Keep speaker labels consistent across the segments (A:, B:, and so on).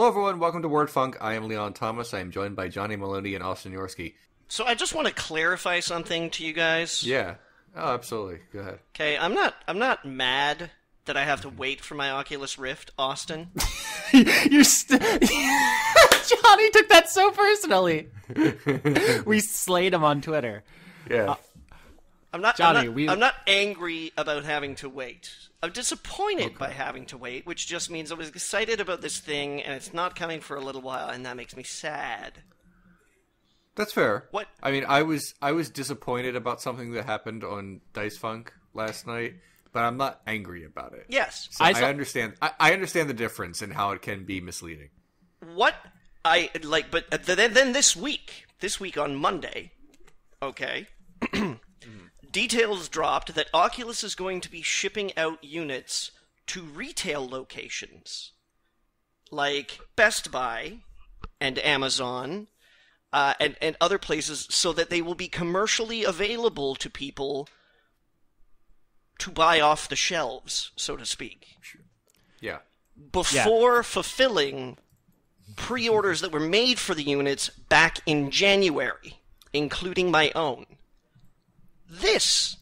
A: Hello, everyone. Welcome to Word Funk. I am Leon Thomas. I am joined by Johnny Maloney and Austin Yorsky.
B: So I just want to clarify something to you guys.
A: Yeah. Oh, absolutely. Go ahead.
B: Okay, I'm not mad that I have to wait for my Oculus Rift, Austin.
C: Johnny took that so personally. We slayed him on Twitter.
A: Yeah.
B: I'm not
C: Johnny,
B: I'm not angry about having to wait. I'm disappointed by having to wait, which just means I was excited about this thing and it's not coming for a little while, and that makes me sad.
A: That's fair.
B: What?
A: I mean, I was disappointed about something that happened on Dice Funk last night, but I'm not angry about it.
B: Yes.
A: So I understand. I understand the difference in how it can be misleading.
B: What I like, but then this week on Monday, okay, details dropped that Oculus is going to be shipping out units to retail locations like Best Buy and Amazon and other places, so that they will be commercially available to people to buy off the shelves, so to speak.
A: Yeah.
B: Before fulfilling pre-orders that were made for the units back in January, including my own. This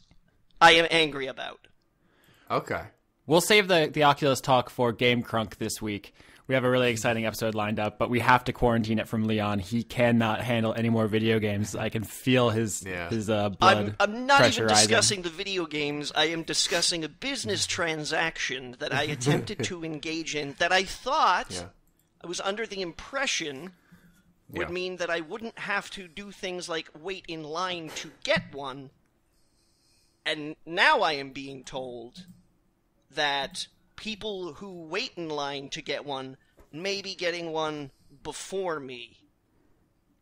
B: I am angry about.
A: Okay.
C: We'll save the Oculus talk for Game Crunk this week. We have a really exciting episode lined up, but we have to quarantine it from Leon. He cannot handle any more video games. I can feel his blood
B: I'm not even
C: pressurizing.
B: discussing the video games. I am discussing a business transaction that I attempted to engage in that I thought I was under the impression would mean that I wouldn't have to do things like wait in line to get one. And now I am being told that people who wait in line to get one may be getting one before me.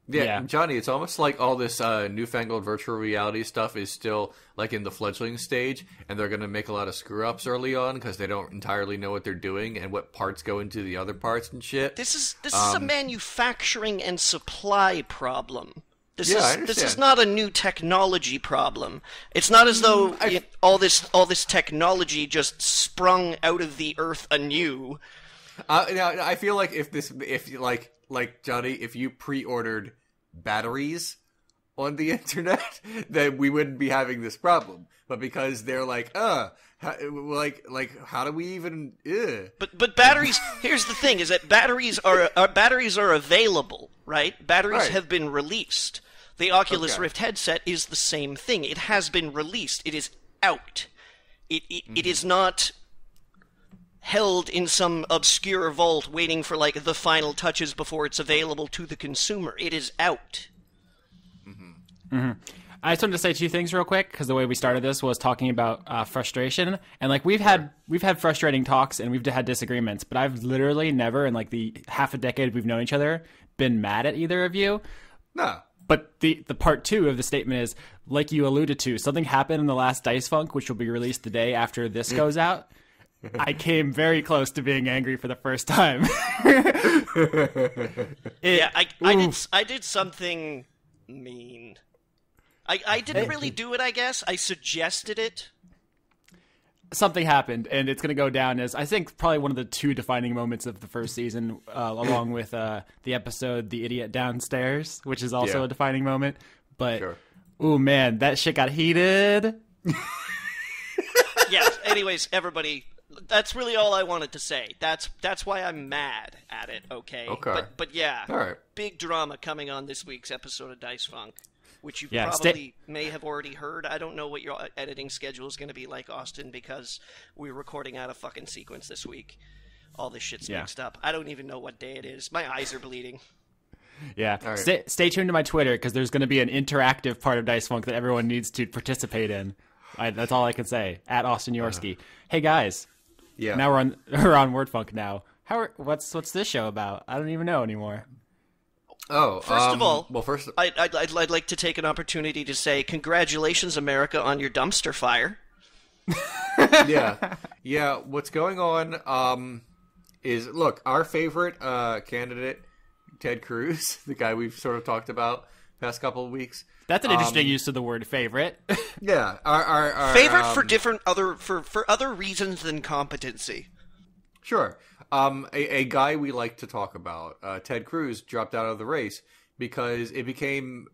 A: Yeah, Johnny, it's almost like all this newfangled virtual reality stuff is still like in the fledgling stage, and they're going to make a lot of screw-ups early on because they don't entirely know what they're doing and what parts go into the other parts and shit.
B: This is a manufacturing and supply problem. This is not a new technology problem. It's not as though all this technology just sprung out of the earth anew.
A: I feel like if Johnny, if you pre-ordered batteries on the internet, then we wouldn't be having this problem. But because they're how do we even?
B: But batteries. Here's the thing: is that batteries are available, right? Batteries have been released. The Oculus Rift headset is the same thing. It has been released. It is out. It is not held in some obscure vault waiting for like the final touches before it's available to the consumer. It is out.
C: I just wanted to say two things real quick, because the way we started this was talking about frustration, and like we've had frustrating talks and we've had disagreements, but I've literally never in like the half a decade we've known each other been mad at either of you.
A: No.
C: But the part two of the statement is, like you alluded to, something happened in the last Dice Funk, which will be released the day after this goes out. I came very close to being angry for the first time.
B: I did something mean. I didn't really do it, I guess. I suggested it.
C: Something happened, and it's going to go down as, I think, probably one of the two defining moments of the first season, along with the episode The Idiot Downstairs, which is also a defining moment. But, ooh, man, that shit got heated.
B: Yes, anyways, everybody, that's really all I wanted to say. That's why I'm mad at it, okay? But yeah,
A: all right.
B: Big drama coming on this week's episode of Dice Funk, which you probably may have already heard. I don't know what your editing schedule is going to be like, Austin, because we're recording out of fucking sequence this week. All this shit's mixed up. I don't even know what day it is. My eyes are bleeding.
C: Yeah. Right. Stay tuned to my Twitter, because there's going to be an interactive part of Dice Funk that everyone needs to participate in. That's all I can say. At Austin Yorsky. Hey, guys.
A: Yeah.
C: Now we're on Word Funk now. What's this show about? I don't even know anymore.
A: Oh,
B: first of all, I'd like to take an opportunity to say congratulations, America, on your dumpster fire.
A: Yeah. What's going on is, look, our favorite candidate, Ted Cruz, the guy we've sort of talked about past couple of weeks.
C: That's an interesting use of the word favorite.
A: Yeah, our
B: favorite for different for other reasons than competency.
A: Sure. A guy we like to talk about, Ted Cruz, dropped out of the race because it became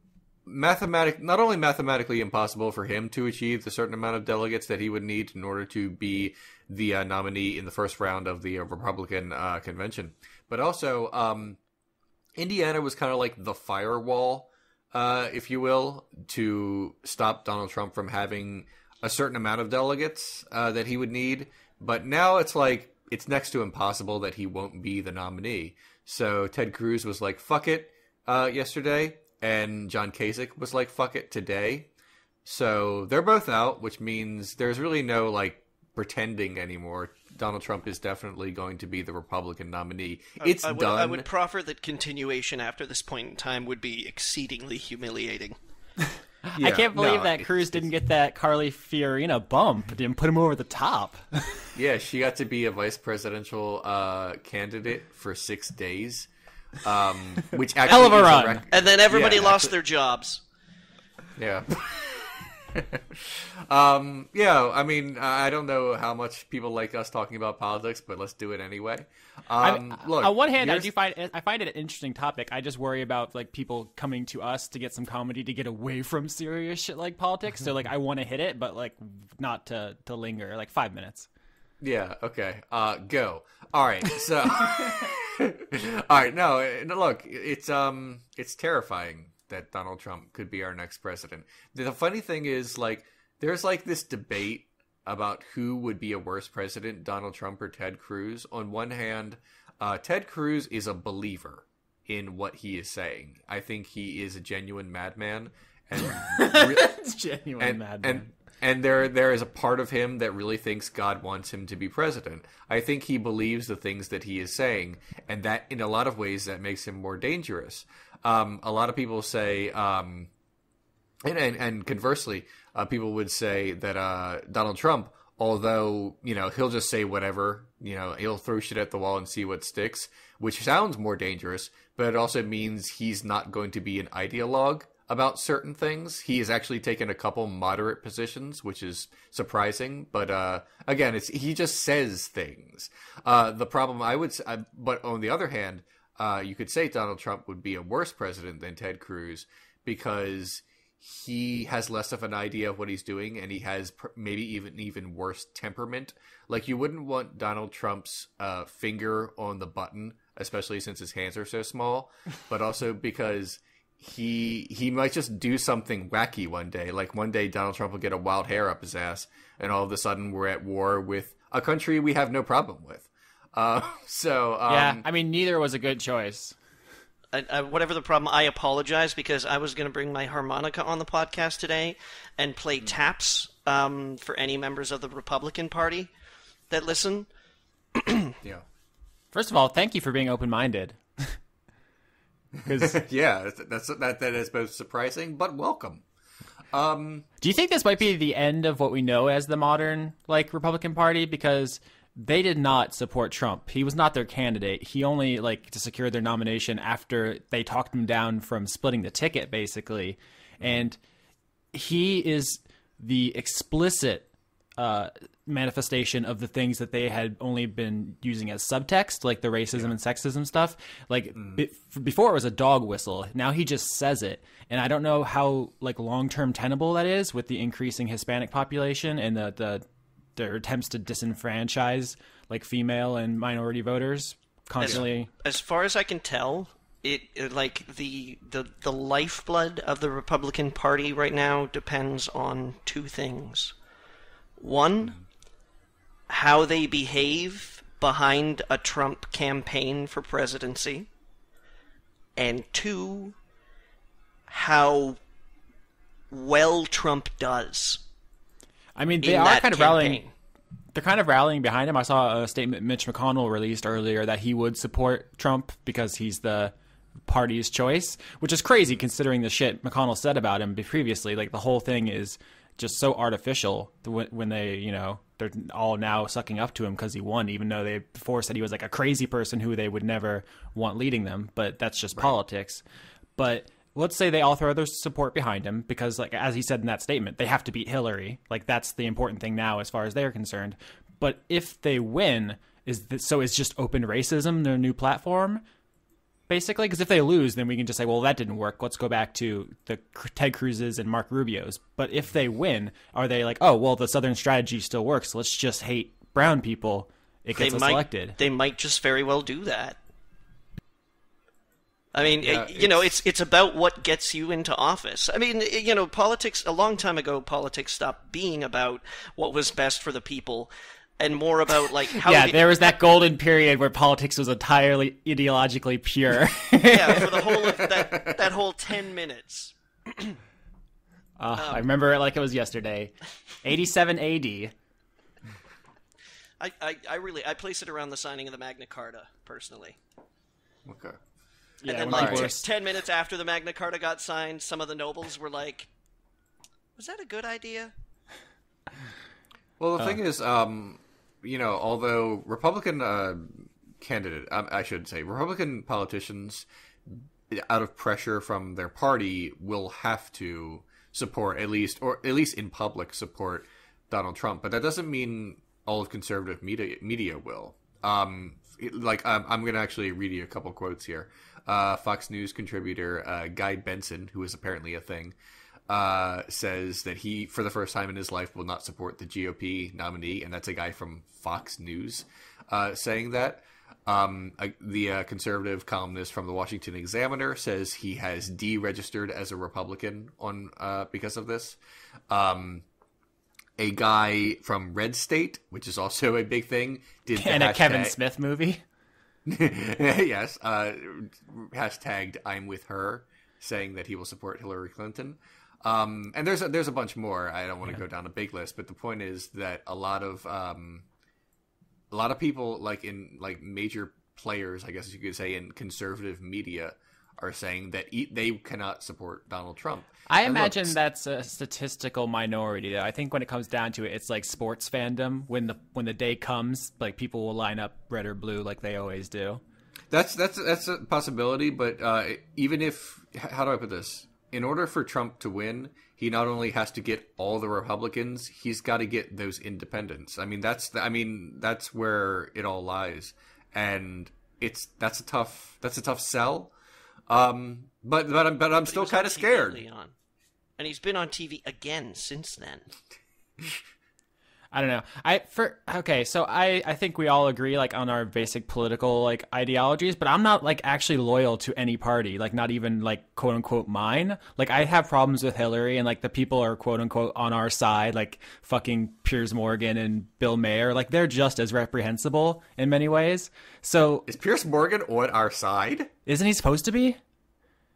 A: not only mathematically impossible for him to achieve the certain amount of delegates that he would need in order to be the nominee in the first round of the Republican convention, but also Indiana was kind of like the firewall, if you will, to stop Donald Trump from having a certain amount of delegates that he would need. But now it's like it's next to impossible that he won't be the nominee. So Ted Cruz was like, fuck it, yesterday. And John Kasich was like, fuck it today. So they're both out, which means there's really no like pretending anymore. Donald Trump is definitely going to be the Republican nominee. It's done.
B: I would proffer that continuation after this point in time would be exceedingly humiliating.
C: Yeah, I can't believe that Cruz didn't get that Carly Fiorina bump. Didn't put him over the top.
A: Yeah, she got to be a vice presidential candidate for 6 days. Which actually
C: hell of a run.
B: And then everybody lost their jobs.
A: Yeah. Yeah, I mean, I don't know how much people like us talking about politics, but let's do it anyway. Look, on
C: one hand, I find it an interesting topic. I just worry about like people coming to us to get some comedy to get away from serious shit like politics. So like, I want to hit it, but like not to linger like 5 minutes.
A: Yeah. Okay. Go. All right. So. All right. No. Look, it's terrifying that Donald Trump could be our next president. The funny thing is, like, there's like this debate about who would be a worse president, Donald Trump or Ted Cruz. On one hand, Ted Cruz is a believer in what he is saying. I think he is a genuine madman. And madman. And there is a part of him that really thinks God wants him to be president. I think he believes the things that he is saying, and that in a lot of ways that makes him more dangerous. A lot of people say, and conversely, people would say that Donald Trump, although, you know, he'll just say whatever, you know, he'll throw shit at the wall and see what sticks, which sounds more dangerous, but it also means he's not going to be an ideologue about certain things. He has actually taken a couple moderate positions, which is surprising. But again, he just says things. The problem I would say, but on the other hand, you could say Donald Trump would be a worse president than Ted Cruz because he has less of an idea of what he's doing, and he has maybe even worse temperament. Like, you wouldn't want Donald Trump's finger on the button, especially since his hands are so small, but also because he might just do something wacky one day. Like, one day Donald Trump will get a wild hair up his ass, and all of a sudden we're at war with a country we have no problem with.
C: Yeah, I mean, neither was a good choice.
B: Whatever the problem, I apologize because I was going to bring my harmonica on the podcast today and play taps for any members of the Republican Party that listen.
A: Yeah.
C: First of all, thank you for being open-minded.
A: Yeah, that is both surprising but welcome.
C: Do you think this might be the end of what we know as the modern like Republican Party? Because they did not support Trump. He was not their candidate. He only to secure their nomination after they talked him down from splitting the ticket, basically. And he is the explicit manifestation of the things that they had only been using as subtext, like the racism and sexism stuff. Like before it was a dog whistle. Now he just says it. And I don't know how long-term tenable that is with the increasing Hispanic population and their attempts to disenfranchise female and minority voters constantly.
B: As far as I can tell, the lifeblood of the Republican Party right now depends on two things. One, how they behave behind a Trump campaign for presidency. And two, how well Trump does.
C: I mean, they are kind of rallying. They're kind of rallying behind him. I saw a statement Mitch McConnell released earlier that he would support Trump because he's the party's choice, which is crazy considering the shit McConnell said about him previously. The whole thing is just so artificial when they, they're all now sucking up to him because he won, even though they before said he was a crazy person who they would never want leading them. But that's just politics. But let's say they all throw their support behind him because, as he said in that statement, they have to beat Hillary. That's the important thing now as far as they're concerned. But if they win, is just open racism their new platform? Basically, because if they lose, then we can just say, well, that didn't work. Let's go back to the Ted Cruz's and Mark Rubio's. But if they win, are they like, oh, well, the Southern strategy still works. Let's just hate brown people. It gets us elected.
B: They might just very well do that. I mean, it's about what gets you into office. I mean, politics, a long time ago, politics stopped being about what was best for the people and more about, like, how...
C: Yeah, there was that golden period where politics was entirely ideologically pure.
B: Yeah, for the whole of that whole 10 minutes.
C: I remember it like it was yesterday. 87 AD.
B: I place it around the signing of the Magna Carta, personally.
A: Okay.
B: And then, like, 10 minutes after the Magna Carta got signed, some of the nobles were like, was that a good idea?
A: Well, the thing is, although Republican Republican politicians, out of pressure from their party, will have to support, at least in public, support Donald Trump. But that doesn't mean all of conservative media will. I'm going to actually read you a couple quotes here. Fox News contributor Guy Benson, who is apparently a thing, says that he, for the first time in his life, will not support the GOP nominee, and that's a guy from Fox News saying that. The conservative columnist from the Washington Examiner says he has deregistered as a Republican because of this. A guy from Red State, which is also a big thing, did
C: and a Kevin Smith movie.
A: Yes, hashtagged I'm with her, saying that he will support Hillary Clinton. And there's a bunch more. I don't want to go down a big list, but the point is that a lot of people, like in major players, I guess you could say, in conservative media, are saying that they cannot support Donald Trump.
C: I imagine that's a statistical minority, though. I think when it comes down to it, it's like sports fandom. When the day comes, like, people will line up red or blue like they always do.
A: That's a possibility, but even if, how do I put this? In order for Trump to win, he not only has to get all the Republicans, he's got to get those independents. I mean, that's where it all lies, and that's a tough sell. But I'm still kind of scared.
B: And he's been on TV again since then.
C: I don't know. So I think we all agree, like, on our basic political, like, ideologies, but I'm not, like, actually loyal to any party, like, not even, like, quote unquote mine. Like, I have problems with Hillary, and, like, the people are quote unquote on our side, like fucking Piers Morgan and Bill Maher, like, they're just as reprehensible in many ways. So
A: is Piers Morgan on our side?
C: Isn't he supposed to be?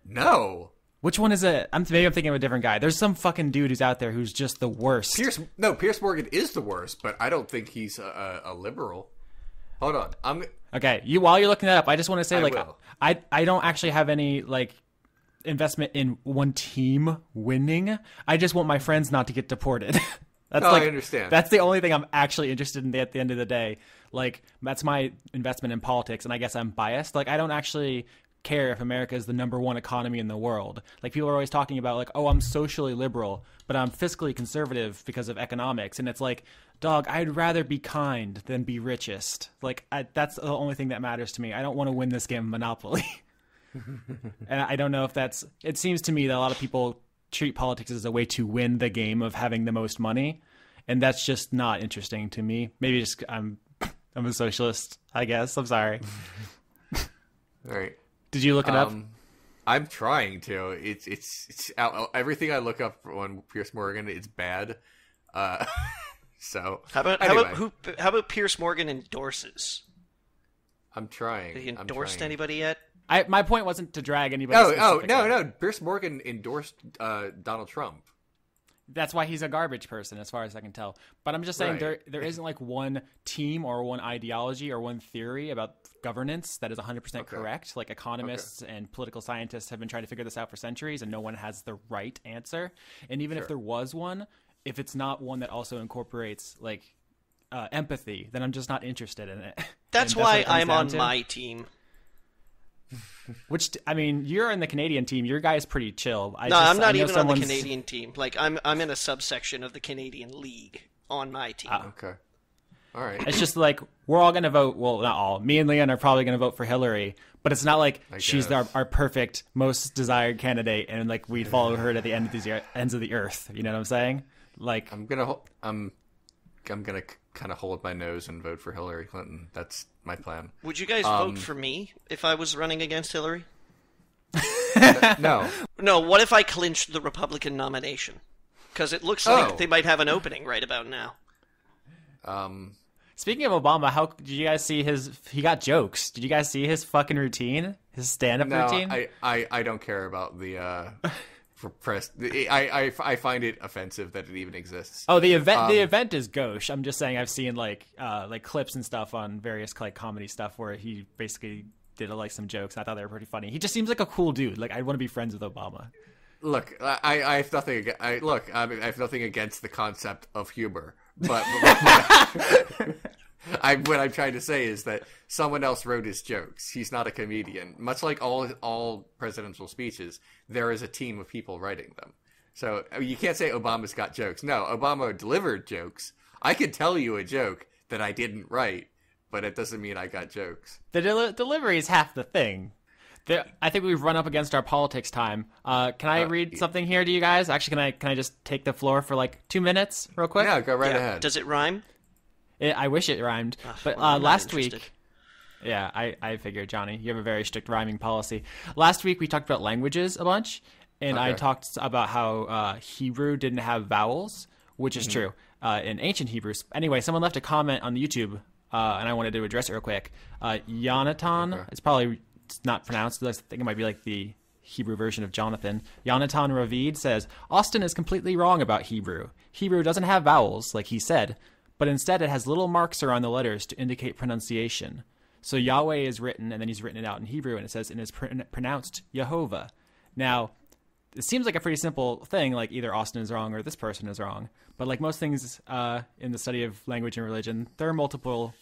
A: No.
C: Which one is it? Maybe I'm thinking of a different guy. There's some fucking dude who's out there who's just the worst.
A: Piers Morgan is the worst, but I don't think he's a liberal. Hold on.
C: Okay, while you're looking that up, I just want to say, I don't actually have any, like, investment in one team winning. I just want my friends not to get deported.
A: I understand.
C: That's the only thing I'm actually interested in at the end of the day. Like, that's my investment in politics, and I guess I'm biased. Like, I don't actually care if America is the number one economy in the world. Like, people are always talking about, like, oh, I'm socially liberal, but I'm fiscally conservative because of economics. And it's like, dog, I'd rather be kind than be richest. Like, that's the only thing that matters to me. I don't want to win this game of Monopoly. And I don't know if it seems to me that a lot of people treat politics as a way to win the game of having the most money. And that's just not interesting to me. Maybe just I'm a socialist, I guess. I'm sorry.
A: All right.
C: Did you look it up?
A: I'm trying to. It's everything I look up on Piers Morgan, it's bad. So
B: how about Piers Morgan endorses?
A: I'm trying.
B: Have he endorsed anybody yet?
C: My point wasn't to drag anybody.
A: No. Piers Morgan endorsed Donald Trump.
C: That's why he's a garbage person, as far as I can tell. But I'm just saying there isn't, like, one team or one ideology or one theory about governance that is 100% correct. Like, economists and political scientists have been trying to figure this out for centuries, and no one has the right answer. And even if there was one, if it's not one that also incorporates, like, empathy, then I'm just not interested in it.
B: That's why I'm on my team.
C: Which, I mean, you're in the Canadian team. Your guy's pretty chill.
B: I'm not even on the Canadian team. Like, I'm in a subsection of the Canadian League on my team.
A: Okay. All right.
C: It's just like we're all going to vote. Well, not all. Me and Leon are probably going to vote for Hillary, but it's not like she's our perfect, most desired candidate, and like we follow her to the ends of the earth. You know what I'm saying? Like
A: I'm gonna kind of hold my nose and vote for Hillary Clinton. That's my plan.
B: Would you guys vote for me if I was running against Hillary?
A: No.
B: No, what if I clinched the Republican nomination? Because it looks like they might have an opening right about now.
C: Speaking of Obama, how did you guys see he got jokes. Did you guys see his fucking routine? His stand-up routine?
A: I don't care about the for press. I find it offensive that it even exists.
C: Oh, the event is gauche. I'm just saying I've seen like clips and stuff on various like comedy stuff where he basically did like some jokes. I thought they were pretty funny. He just seems like a cool dude. Like I'd want to be friends with Obama.
A: Look, I have nothing. I have nothing against the concept of humor, but what I'm trying to say is that someone else wrote his jokes. He's not a comedian. Much like all presidential speeches, there is a team of people writing them. So you can't say Obama's got jokes. No, Obama delivered jokes. I could tell you a joke that I didn't write, but it doesn't mean I got jokes.
C: The delivery is half the thing. I think we've run up against our politics time. Can I read something here to you guys? Actually, can I just take the floor for like 2 minutes real quick?
A: Yeah, go right ahead.
B: Does it rhyme?
C: I wish it rhymed. But
B: well,
C: last week... Yeah, I figured, Johnny. You have a very strict rhyming policy. Last week, we talked about languages a bunch, and I talked about how Hebrew didn't have vowels, which is true in ancient Hebrew. Anyway, someone left a comment on YouTube, and I wanted to address it real quick. Yonatan, it's not pronounced. I think it might be like the Hebrew version of Jonathan. Yonatan Ravid says, Austin is completely wrong about Hebrew. Hebrew doesn't have vowels, like he said, but instead it has little marks around the letters to indicate pronunciation. So Yahweh is written, and then he's written it out in Hebrew, and it says, and is pronounced Yehovah. Now, it seems like a pretty simple thing, like either Austin is wrong or this person is wrong. But like most things in the study of language and religion, there are multiple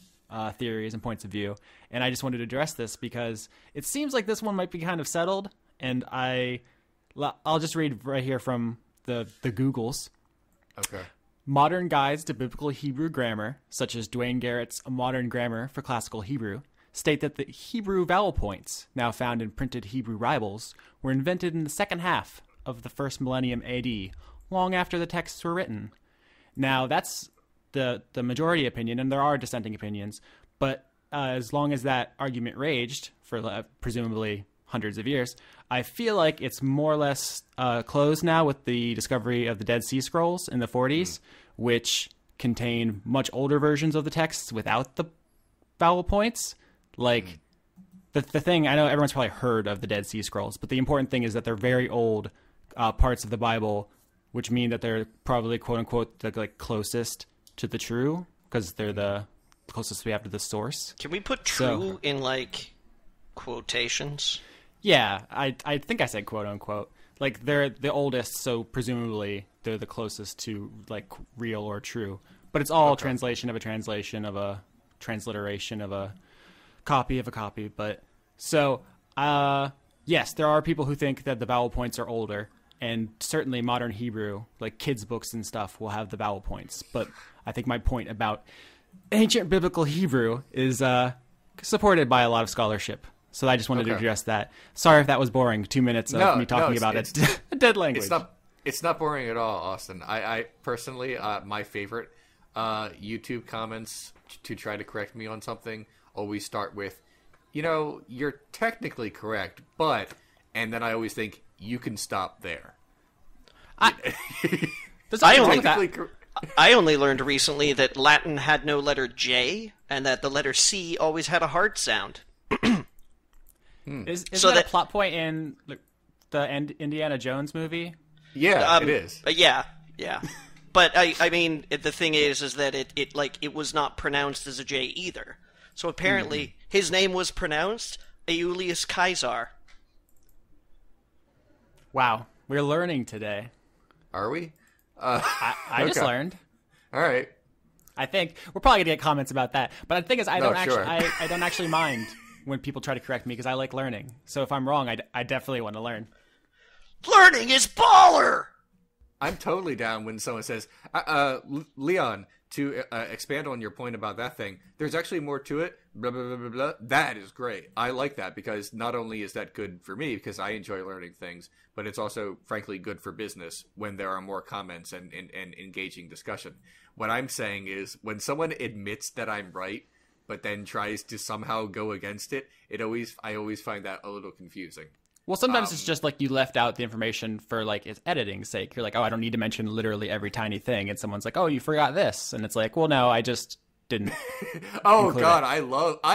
C: theories and points of view. And I just wanted to address this because it seems like this one might be kind of settled. And I'll just read right here from the Googles.
A: Okay.
C: Modern guides to biblical Hebrew grammar, such as Duane Garrett's A Modern Grammar for Classical Hebrew, state that the Hebrew vowel points, now found in printed Hebrew Bibles, were invented in the second half of the first millennium AD, long after the texts were written. Now, that's the majority opinion, and there are dissenting opinions, but as long as that argument raged for presumably hundreds of years, I feel like it's more or less closed now with the discovery of the Dead Sea Scrolls in the 40s, which contain much older versions of the texts without the vowel points. Like, the thing, I know everyone's probably heard of the Dead Sea Scrolls, but the important thing is that they're very old parts of the Bible, which mean that they're probably, quote-unquote, the closest to the true, because they're the closest we have to the source.
B: Can we put true in, quotations?
C: Yeah, I think I said quote-unquote. Like, they're the oldest, so presumably they're the closest to, real or true. But it's all translation of a translation of a transliteration of a copy of a copy. But, so, yes, there are people who think that the vowel points are older, and certainly modern Hebrew, like kids' books and stuff, will have the vowel points. But I think my point about ancient biblical Hebrew is supported by a lot of scholarship. So I just wanted to address that. Sorry if that was boring. 2 minutes of me talking about a dead language.
A: It's not boring at all, Austin. I personally, my favorite YouTube comments to try to correct me on something always start with, you're technically correct, but, and then I always think, you can stop there.
B: I only learned recently that Latin had no letter J, and that the letter C always had a hard sound.
C: Isn't that a plot point in the Indiana Jones movie?
A: Yeah, it is.
B: Yeah. But I mean, the thing is that it was not pronounced as a J either. So apparently, his name was pronounced Aeolius Caesar.
C: Wow, we're learning today.
A: Are we?
C: I just learned.
A: All right.
C: I think we're probably gonna get comments about that. But the thing is, I don't actually mind when people try to correct me because I like learning. So if I'm wrong, I definitely want to learn.
B: Learning is baller!
A: I'm totally down when someone says, Leon, to expand on your point about that thing, there's actually more to it, blah, blah, blah, blah, blah. That is great. I like that because not only is that good for me because I enjoy learning things, but it's also, frankly, good for business when there are more comments and engaging discussion. What I'm saying is when someone admits that I'm right, but then tries to somehow go against it, I always find that a little confusing.
C: Well, sometimes it's just like you left out the information for like its editing's sake. You're like, oh, I don't need to mention literally every tiny thing. And someone's like, oh, you forgot this. And it's like, well, no, I just didn't.
A: Oh, God, I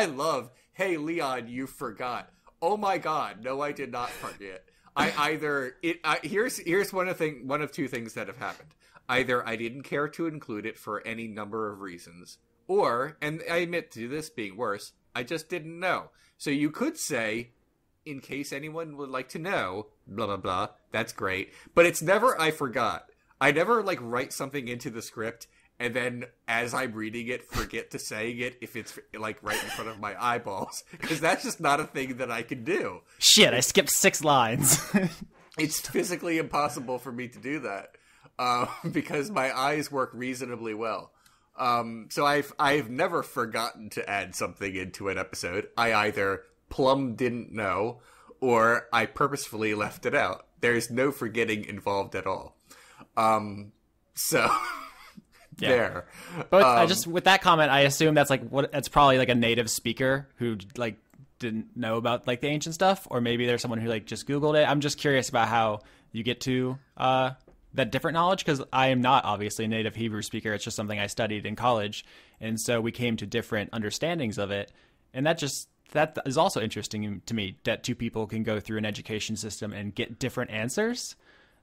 A: love, hey, Leon, you forgot. Oh, my God. No, I did not forget. Here's one of two things that have happened. Either I didn't care to include it for any number of reasons, or, and I admit to this being worse, I just didn't know. So you could say, in case anyone would like to know, blah, blah, blah, that's great. But it's never I forgot. I never, like, write something into the script, and then, as I'm reading it, forget to saying it if it's, like, right in front of my eyeballs. Because that's just not a thing that I can do.
C: Shit, I skipped 6 lines.
A: It's physically impossible for me to do that. Because my eyes work reasonably well. So I've never forgotten to add something into an episode. I either plumb didn't know, or I purposefully left it out. There's no forgetting involved at all. So
C: yeah.
A: There.
C: But I just with that comment, I assume that's like that's probably like a native speaker who like didn't know about like the ancient stuff, or maybe there's someone who like just Googled it. I'm just curious about how you get to that different knowledge, because I am not obviously a native Hebrew speaker. It's just something I studied in college, and so we came to different understandings of it, and that is also interesting to me, that two people can go through an education system and get different answers.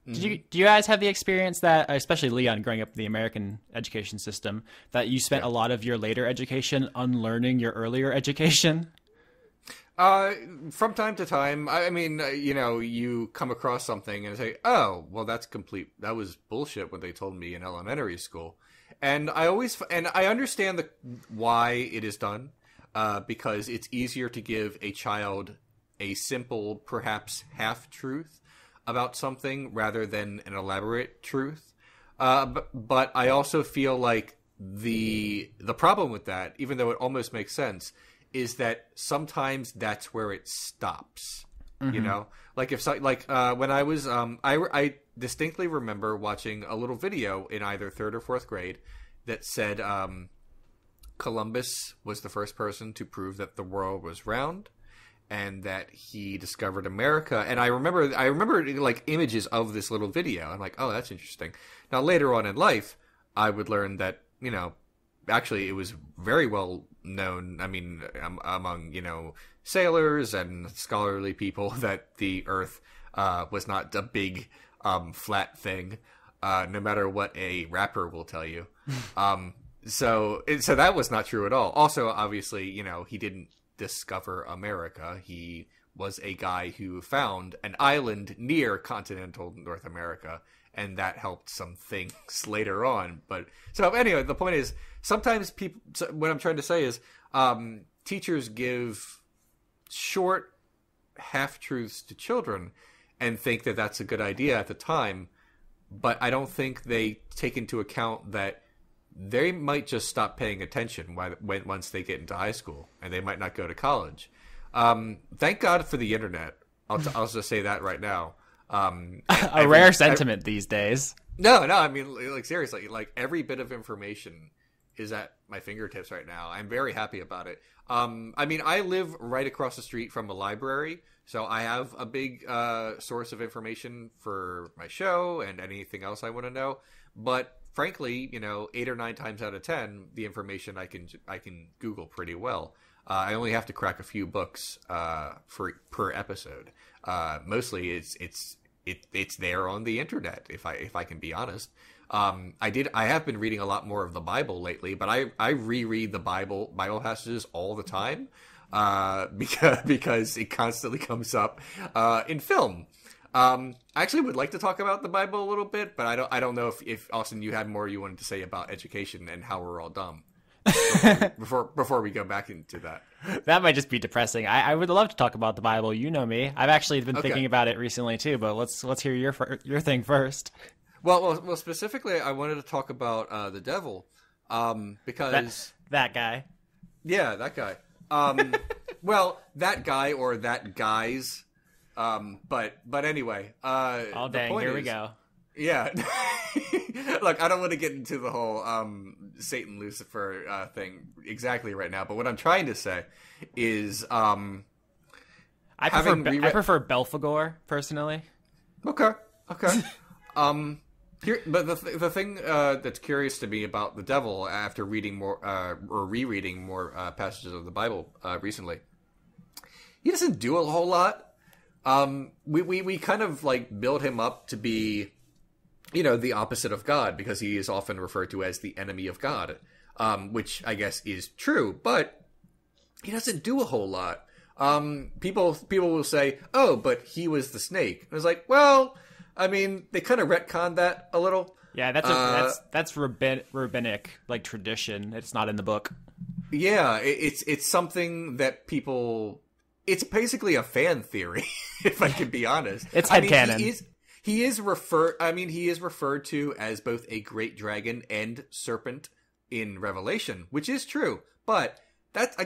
C: Mm-hmm. Do you guys have the experience that, especially Leon, growing up in the American education system, that you spent a lot of your later education unlearning your earlier education?
A: From time to time. I mean, you come across something and say, oh, well, that was bullshit what they told me in elementary school. And I understand why it is done. Because it's easier to give a child a simple, perhaps half-truth about something rather than an elaborate truth. But I also feel like the problem with that, even though it almost makes sense, is that sometimes that's where it stops. Mm-hmm. You know, like when I was, I distinctly remember watching a little video in either 3rd or 4th grade that said, Columbus was the first person to prove that the world was round, and that he discovered America. And I remember like images of this little video. I'm like, oh, that's interesting. Now later on in life, I would learn that actually it was very well known. I mean, among sailors and scholarly people that the Earth was not a big flat thing, no matter what a rapper will tell you. So that was not true at all. Also, obviously, he didn't discover America. He was a guy who found an island near continental North America, and that helped some things later on. But so anyway, the point is, sometimes people. So what I'm trying to say is, teachers give short half-truths to children and think that that's a good idea at the time, but I don't think they take into account that they might just stop paying attention once they get into high school, and they might not go to college. Thank God for the internet. I'll just say that right now.
C: A rare sentiment these days.
A: No, I mean, like seriously, like every bit of information is at my fingertips right now. I'm very happy about it. I mean, I live right across the street from a library, so I have a big source of information for my show and anything else I want to know. But frankly, 8 or 9 times out of 10, the information I can Google pretty well. I only have to crack a few books per episode. Mostly, it's there on the internet. If I can be honest, I have been reading a lot more of the Bible lately, but I reread the Bible passages all the time because it constantly comes up in film. I actually would like to talk about the Bible a little bit, but I don't know if Austin, you had more you wanted to say about education and how we're all dumb before we go back into that.
C: That might just be depressing. I would love to talk about the Bible. You know me. I've actually been thinking about it recently too, but let's hear your thing first.
A: Well, specifically, I wanted to talk about the devil, because
C: that guy.
A: Yeah, that guy. Well, that guy or that guys. But anyway.
C: Oh dang! Here we go.
A: Yeah. Look, I don't want to get into the whole Satan Lucifer thing exactly right now, but what I'm trying to say is
C: I prefer Belphegor personally.
A: Okay. But the thing that's curious to me about the devil after reading more or rereading more passages of the Bible recently, he doesn't do a whole lot. We kind of like build him up to be, the opposite of God, because he is often referred to as the enemy of God, which I guess is true, but he doesn't do a whole lot. People will say, "Oh, but he was the snake." And it's like, well, I mean, they kind of retconned that a little.
C: Yeah, that's rabbinic like tradition. It's not in the book.
A: Yeah, it's something that people. It's basically a fan theory, if I can be honest.
C: It's headcanon.
A: He is referred to as both a great dragon and serpent in Revelation, which is true. But that's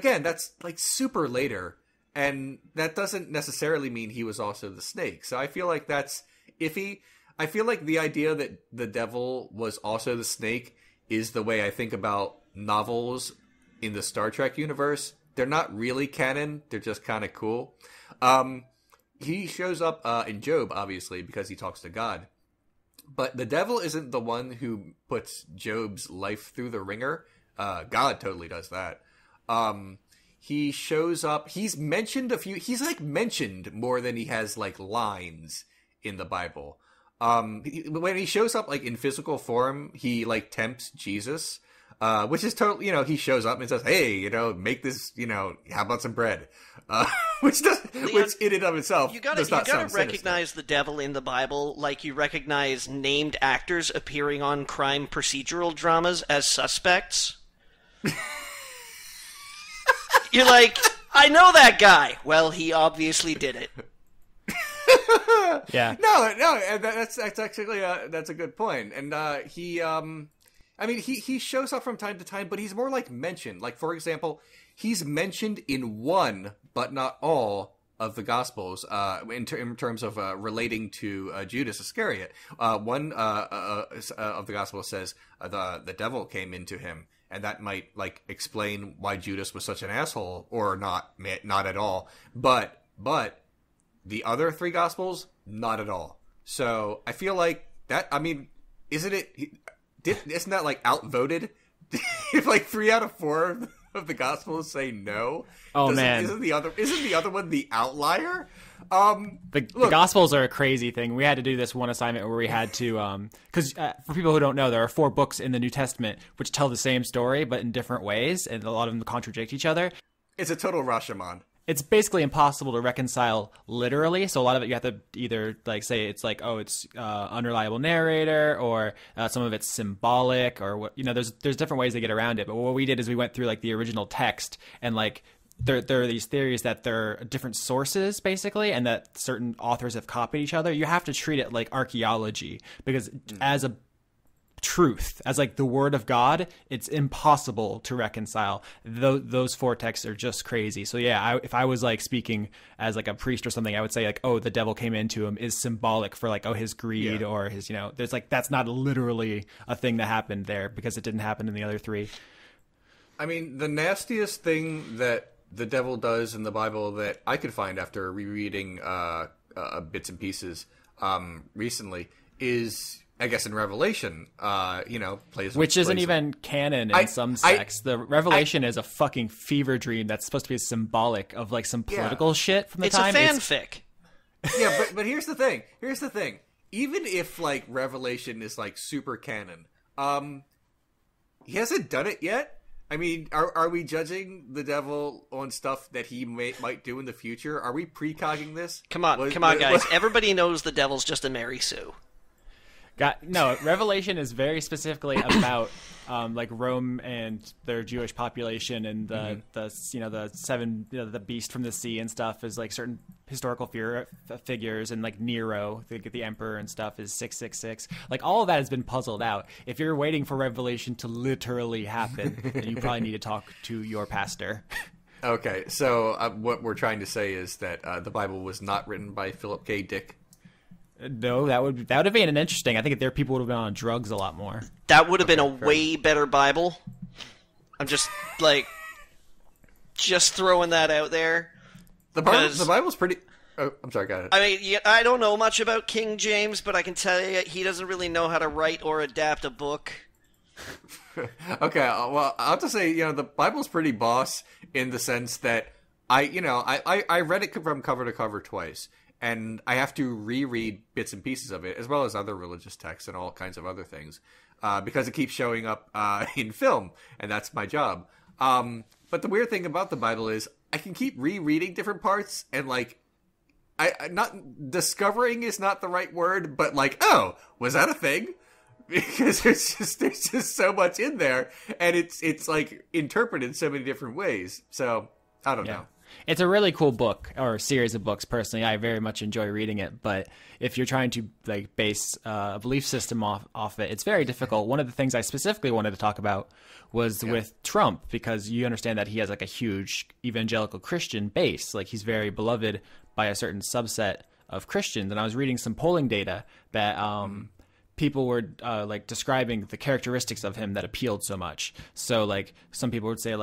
A: like super later, and that doesn't necessarily mean he was also the snake. So I feel like that's iffy. I feel like the idea that the devil was also the snake is the way I think about novels in the Star Trek universe. They're not really canon. They're just kind of cool. He shows up in Job, obviously, because he talks to God. But the devil isn't the one who puts Job's life through the ringer. God totally does that. He shows up. He's mentioned mentioned more than he has like lines in the Bible. When he shows up like in physical form, he like tempts Jesus. Which is totally, he shows up and says, "Hey, make this, how about some bread?" Which in and of itself does not sound sinister.
B: Recognize the devil in the Bible like you recognize named actors appearing on crime procedural dramas as suspects. You're like, I know that guy. Well, he obviously did it.
A: Yeah. No, that's actually that's a good point, and he shows up from time to time, but he's more like mentioned. Like, for example, he's mentioned in one, but not all, of the Gospels in terms of relating to Judas Iscariot. One of the Gospels says the devil came into him, and that might like explain why Judas was such an asshole, or not at all. But the other three Gospels, not at all. So I feel like that. I mean, isn't that like outvoted? If like 3 out of 4 of the Gospels say no,
C: man,
A: isn't the other one the outlier?
C: The Gospels are a crazy thing. We had to do this one assignment where we had to, because for people who don't know, there are 4 books in the New Testament which tell the same story but in different ways, and a lot of them contradict each other.
A: It's a total Rashomon.
C: It's basically impossible to reconcile literally. So a lot of it you have to either like say it's like, oh, it's unreliable narrator, or some of it's symbolic, or what, there's different ways to get around it. But what we did is we went through like the original text, and like there are these theories that they're different sources basically, and that certain authors have copied each other. You have to treat it like archaeology, because as a truth, as like the word of God, it's impossible to reconcile. Those 4 texts are just crazy. So yeah, if I was like speaking as like a priest or something, I would say like, oh, the devil came into him is symbolic for like, oh, his greed, or his, there's like, that's not literally a thing that happened there, because it didn't happen in the other 3.
A: I mean, the nastiest thing that the devil does in the Bible that I could find after rereading bits and pieces recently is, I guess, in Revelation,
C: which isn't even canon in some sects. The Revelation is a fucking fever dream that's supposed to be symbolic of like some political shit from the time.
B: It's a fanfic.
A: Yeah, but here's the thing. Even if like Revelation is like super canon, he hasn't done it yet. I mean, are we judging the devil on stuff that he might do in the future? Are we precogging this?
B: Come on, guys. Everybody knows the devil's just a Mary Sue.
C: Revelation is very specifically about like Rome and their Jewish population, and the beast from the sea and stuff is like certain historical figures, and like Nero, the emperor and stuff, is 666. Like all of that has been puzzled out. If you're waiting for Revelation to literally happen, then you probably need to talk to your pastor.
A: Okay, so what we're trying to say is that the Bible was not written by Philip K. Dick.
C: No, that would have been an interesting. I think their people would have been on drugs a lot more.
B: That would have been a way better Bible. I'm just throwing that out there.
A: The Bible's pretty. Oh, I'm sorry, go ahead.
B: I mean, I don't know much about King James, but I can tell you he doesn't really know how to write or adapt a book.
A: Okay, well, I'll have to say, the Bible's pretty boss in the sense that I read it from cover to cover twice. And I have to reread bits and pieces of it, as well as other religious texts and all kinds of other things, because it keeps showing up in film, and that's my job. But the weird thing about the Bible is I can keep rereading different parts, and not discovering is not the right word, but oh, was that a thing? Because there's just so much in there, and it's interpreted in so many different ways. So I don't know.
C: It's a really cool book, or series of books. Personally, I very much enjoy reading it. But if you're trying to base a belief system off it, it's very difficult. One of the things I specifically wanted to talk about was with Trump, because you understand that he has a huge evangelical Christian base. He's very beloved by a certain subset of Christians. And I was reading some polling data that people were describing the characteristics of him that appealed so much. So some people would say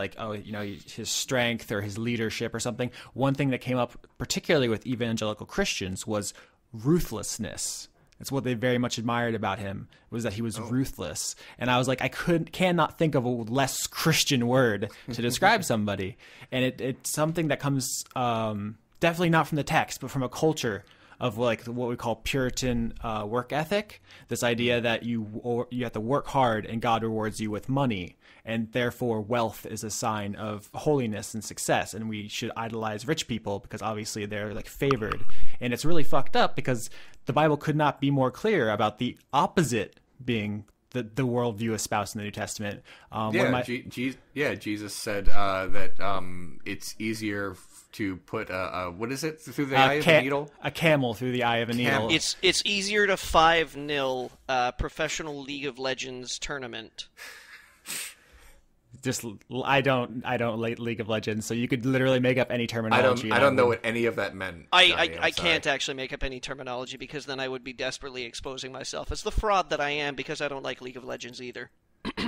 C: his strength or his leadership or something. One thing that came up particularly with evangelical Christians was ruthlessness. That's what they very much admired about him, was that he was ruthless. And I was like, cannot think of a less Christian word to describe somebody. And it's something that comes definitely not from the text, but from a culture of what we call Puritan work ethic. This idea that you have to work hard and God rewards you with money, and therefore wealth is a sign of holiness and success, and we should idolize rich people because obviously they're favored. And it's really fucked up because the Bible could not be more clear about the opposite being the worldview espoused in the New Testament.
A: Jesus said that it's easier to put what is it, through the eye of a needle?
C: A camel through the eye of a needle.
B: It's easier to 5-0 professional League of Legends tournament.
C: I don't League of Legends, so you could literally make up any terminology.
A: I don't know what any of that meant.
B: I can't actually make up any terminology, because then I would be desperately exposing myself as the fraud that I am, because I don't like League of Legends either.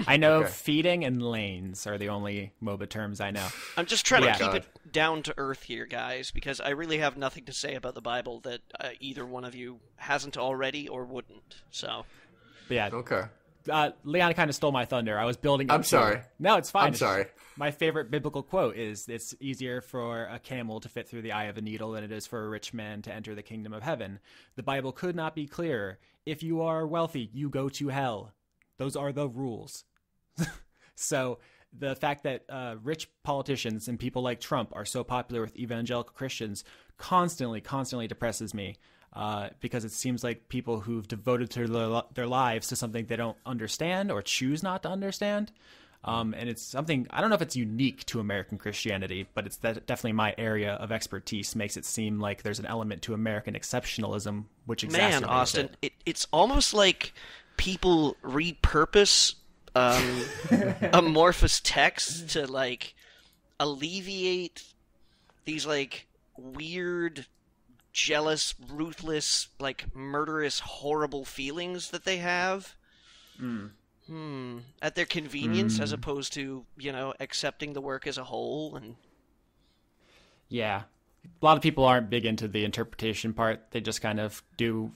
C: I know feeding and lanes are the only MOBA terms I know.
B: I'm just trying to keep it down to earth here, guys, because I really have nothing to say about the Bible that either one of you hasn't already or wouldn't. So,
A: okay.
C: Leon kind of stole my thunder. I was building.
A: I'm sorry.
C: No, it's fine.
A: I'm sorry.
C: My favorite biblical quote is, "It's easier for a camel to fit through the eye of a needle than it is for a rich man to enter the kingdom of heaven." The Bible could not be clearer. If you are wealthy, you go to hell. Those are the rules. So the fact that rich politicians and people like Trump are so popular with evangelical Christians constantly depresses me, because it seems like people who've devoted their lives to something they don't understand or choose not to understand. And it's something, I don't know if it's unique to American Christianity, but it's definitely my area of expertise. Makes it seem like there's an element to American exceptionalism, which exacerbates
B: Man, Austin, it's almost like people repurpose amorphous text to alleviate these weird, jealous, ruthless, murderous, horrible feelings that they have. At their convenience, as opposed to accepting the work as a whole. And
C: a lot of people aren't big into the interpretation part. They just kind of do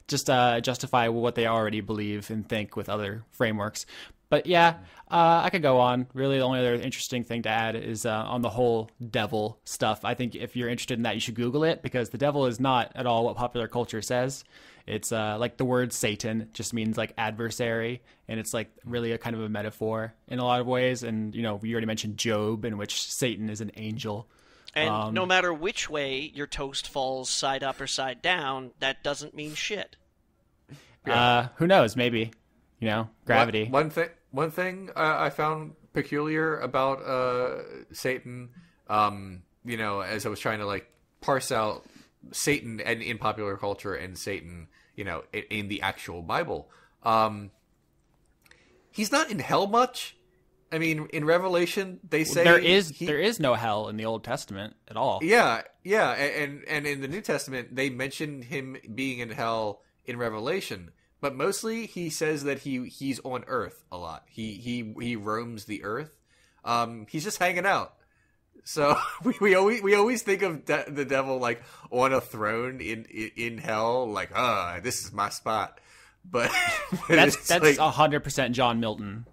C: justify what they already believe and think with other frameworks. But I could go on. Really, the only other interesting thing to add is on the whole devil stuff. I think if you're interested in that, you should Google it, because the devil is not at all what popular culture says. It's the word Satan just means adversary, and it's really a kind of a metaphor in a lot of ways. And we already mentioned Job, in which Satan is an angel.
B: And no matter which way your toast falls, side up or side down, that doesn't mean shit.
C: Who knows? Maybe, gravity.
A: One thing I found peculiar about Satan, as I was trying to like parse out Satan and in popular culture and Satan, in the actual Bible, he's not in hell much. I mean, in Revelation, they say
C: there is no hell in the Old Testament at all.
A: Yeah, and in the New Testament, they mention him being in hell in Revelation, but mostly he says that he's on Earth a lot. He roams the Earth. He's just hanging out. So we always think of the devil like on a throne in hell, like this is my spot. But
C: that's 100% John Milton.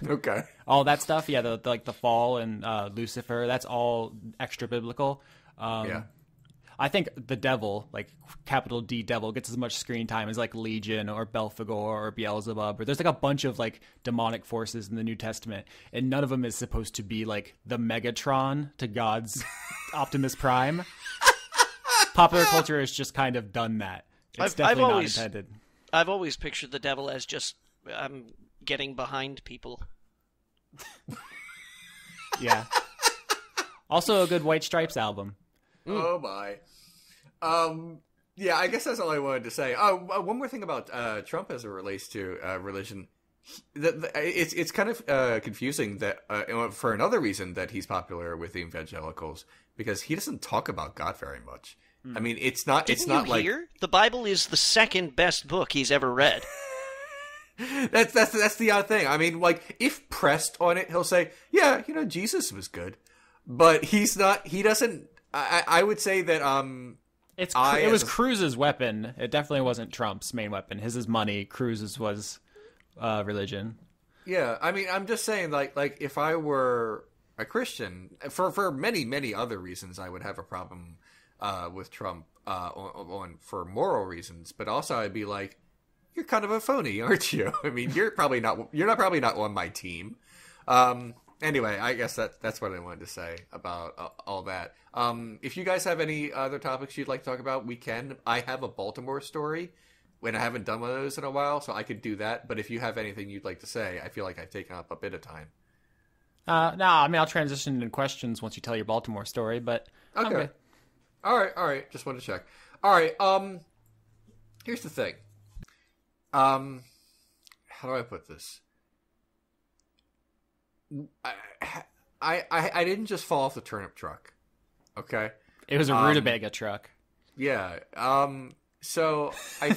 A: Okay.
C: All that stuff, yeah, the fall and Lucifer, that's all extra biblical.
A: Yeah.
C: I think the devil, like capital D devil, gets as much screen time as like Legion or Belphegor or Beelzebub, or there's like a bunch of like demonic forces in the New Testament, and none of them is supposed to be like the Megatron to God's Optimus Prime. Popular culture has just kind of done that. It's definitely not intended.
B: I've always pictured the devil as just getting behind people.
C: Yeah. Also a good White Stripes album.
A: Oh my. Yeah, I guess that's all I wanted to say. One more thing about Trump as it relates to religion. It's kind of confusing that for another reason that he's popular with the evangelicals, because he doesn't talk about God very much. I mean, it's not.
B: Didn't
A: it's not
B: you
A: like
B: hear? The Bible is the second best book he's ever read.
A: That's the odd thing. I mean, like if pressed on it, he'll say, "Yeah, Jesus was good," but he's not. He doesn't. I would say that
C: it was Cruz's weapon. It definitely wasn't Trump's main weapon. His is money. Cruz's was religion.
A: Yeah, I mean, I'm just saying, like if I were a Christian, for many other reasons, I would have a problem with Trump for moral reasons, but also I'd be like, you're kind of a phony, aren't you? I mean, you're probably not on my team. Anyway, I guess that's what I wanted to say about all that. If you guys have any other topics you'd like to talk about, we can. I have a Baltimore story, when I haven't done one of those in a while, so I could do that. But if you have anything you'd like to say, I feel like I've taken up a bit of time.
C: No, I mean, I'll transition into questions once you tell your Baltimore story, but...
A: Okay. All right. Just wanted to check. All right, here's the thing. How do I put this? I didn't just fall off the turnip truck. Okay.
C: It was a rutabaga truck.
A: Yeah. So I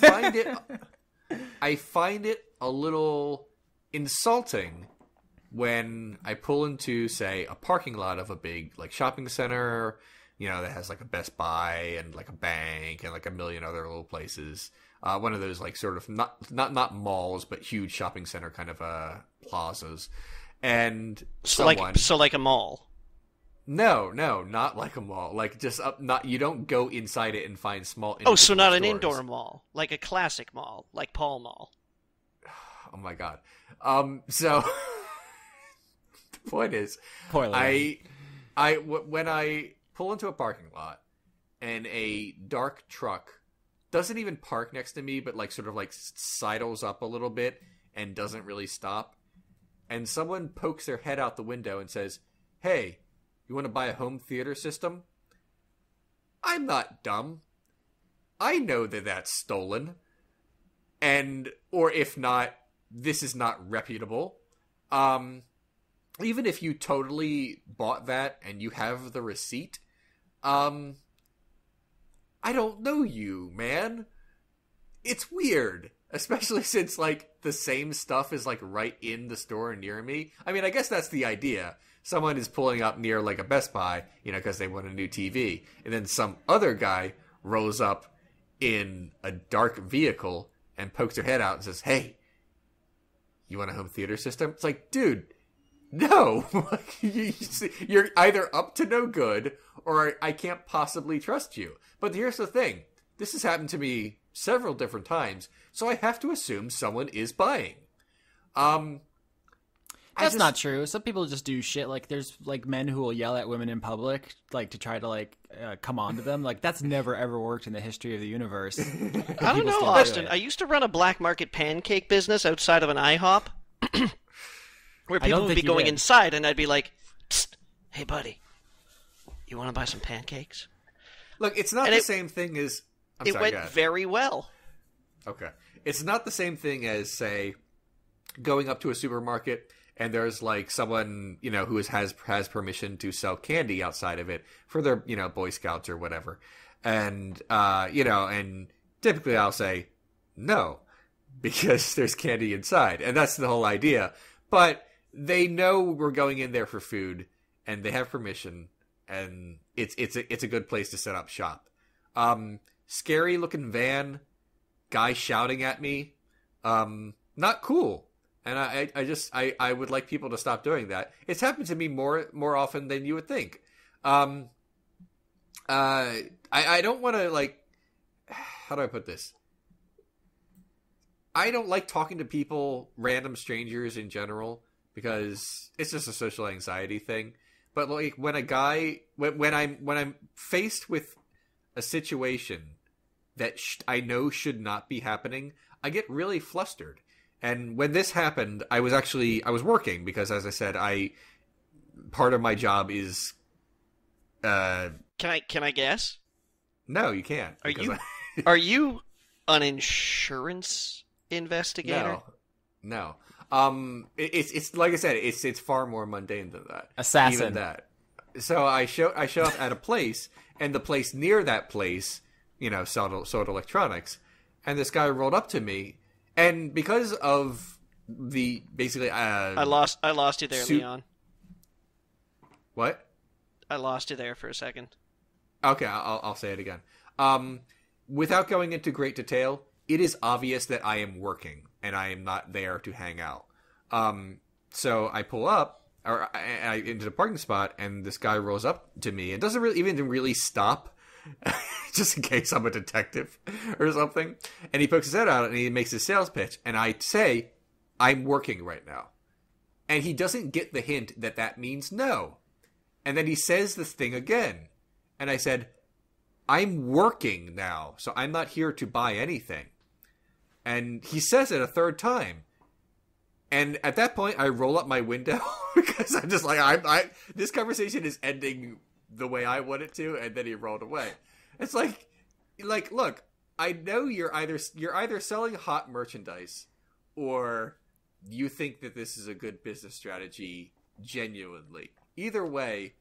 A: find it a little insulting when I pull into, say, a parking lot of a big like shopping center, that has like a Best Buy and like a bank and like a million other little places. One of those like sort of not malls but huge shopping center kind of plazas. And
B: so like a mall.
A: No, not like a mall. Like just you don't go inside it and find small.
B: Oh, so not
A: stores.
B: An indoor mall, like a classic mall, like Pall Mall.
A: Oh my god. So the point is, when I pull into a parking lot and a dark truck doesn't even park next to me, but like sort of like sidles up a little bit and doesn't really stop, and someone pokes their head out the window and says, "Hey, you want to buy a home theater system?" I'm not dumb. I know that that's stolen. Or if not, this is not reputable. Even if you totally bought that and you have the receipt, I don't know you, man. It's weird. Especially since, like, the same stuff is, like, right in the store near me. I mean, I guess that's the idea. Someone is pulling up near, like, a Best Buy, because they want a new TV. And then some other guy rolls up in a dark vehicle and pokes their head out and says, "Hey, you want a home theater system?" It's like, dude, no. You're either up to no good or I can't possibly trust you. But here's the thing. This has happened to me several different times, so I have to assume someone is buying.
C: That's not true. Some people just do shit. Like, there's like men who will yell at women in public, like to try to like come on to them. Like, that's never ever worked in the history of the universe.
B: I don't know, Austin. I used to run a black market pancake business outside of an IHOP, where people would be going inside, and I'd be like, "Psst, hey, buddy, you want to buy some pancakes?"
A: Look, it's not the same thing as.
B: It went very well.
A: Okay, it's not the same thing as, say, going up to a supermarket. And there's like someone, you know, who has permission to sell candy outside of it for their, you know, Boy Scouts or whatever. And, you know, and typically I'll say no, because there's candy inside. And that's the whole idea. But they know we're going in there for food and they have permission and it's a good place to set up shop. Scary looking van, guy shouting at me, not cool. And I would like people to stop doing that. It's happened to me more often than you would think. I don't want to, like, how do I put this? I don't like talking to people, random strangers in general, because it's just a social anxiety thing. But like when a guy, when I'm faced with a situation that I know should not be happening, I get really flustered. And when this happened, I was working because, as I said, part of my job is.
B: Can I guess?
A: No, you can't.
B: Are you an insurance investigator?
A: No. It's like I said, it's far more mundane than that.
C: Assassin.
A: Even that. So I show up at a place, and the place near that place, you know, sold electronics, and this guy rolled up to me. And because of the basically,
B: I lost you there, Leon.
A: What?
B: I lost you there for a second.
A: Okay, I'll say it again. Without going into great detail, it is obvious that I am working and I am not there to hang out. So I pull up into the parking spot, and this guy rolls up to me and doesn't really stop. Just in case I'm a detective or something. And he pokes his head out and he makes his sales pitch. And I say, I'm working right now. And he doesn't get the hint that means no. And then he says this thing again. And I said, I'm working now, so I'm not here to buy anything. And he says it a third time. And at that point, I roll up my window because I'm just like, this conversation is ending the way I want it to, and then he rolled away. It's like, look, I know you're either selling hot merchandise, or you think that this is a good business strategy genuinely. Either way,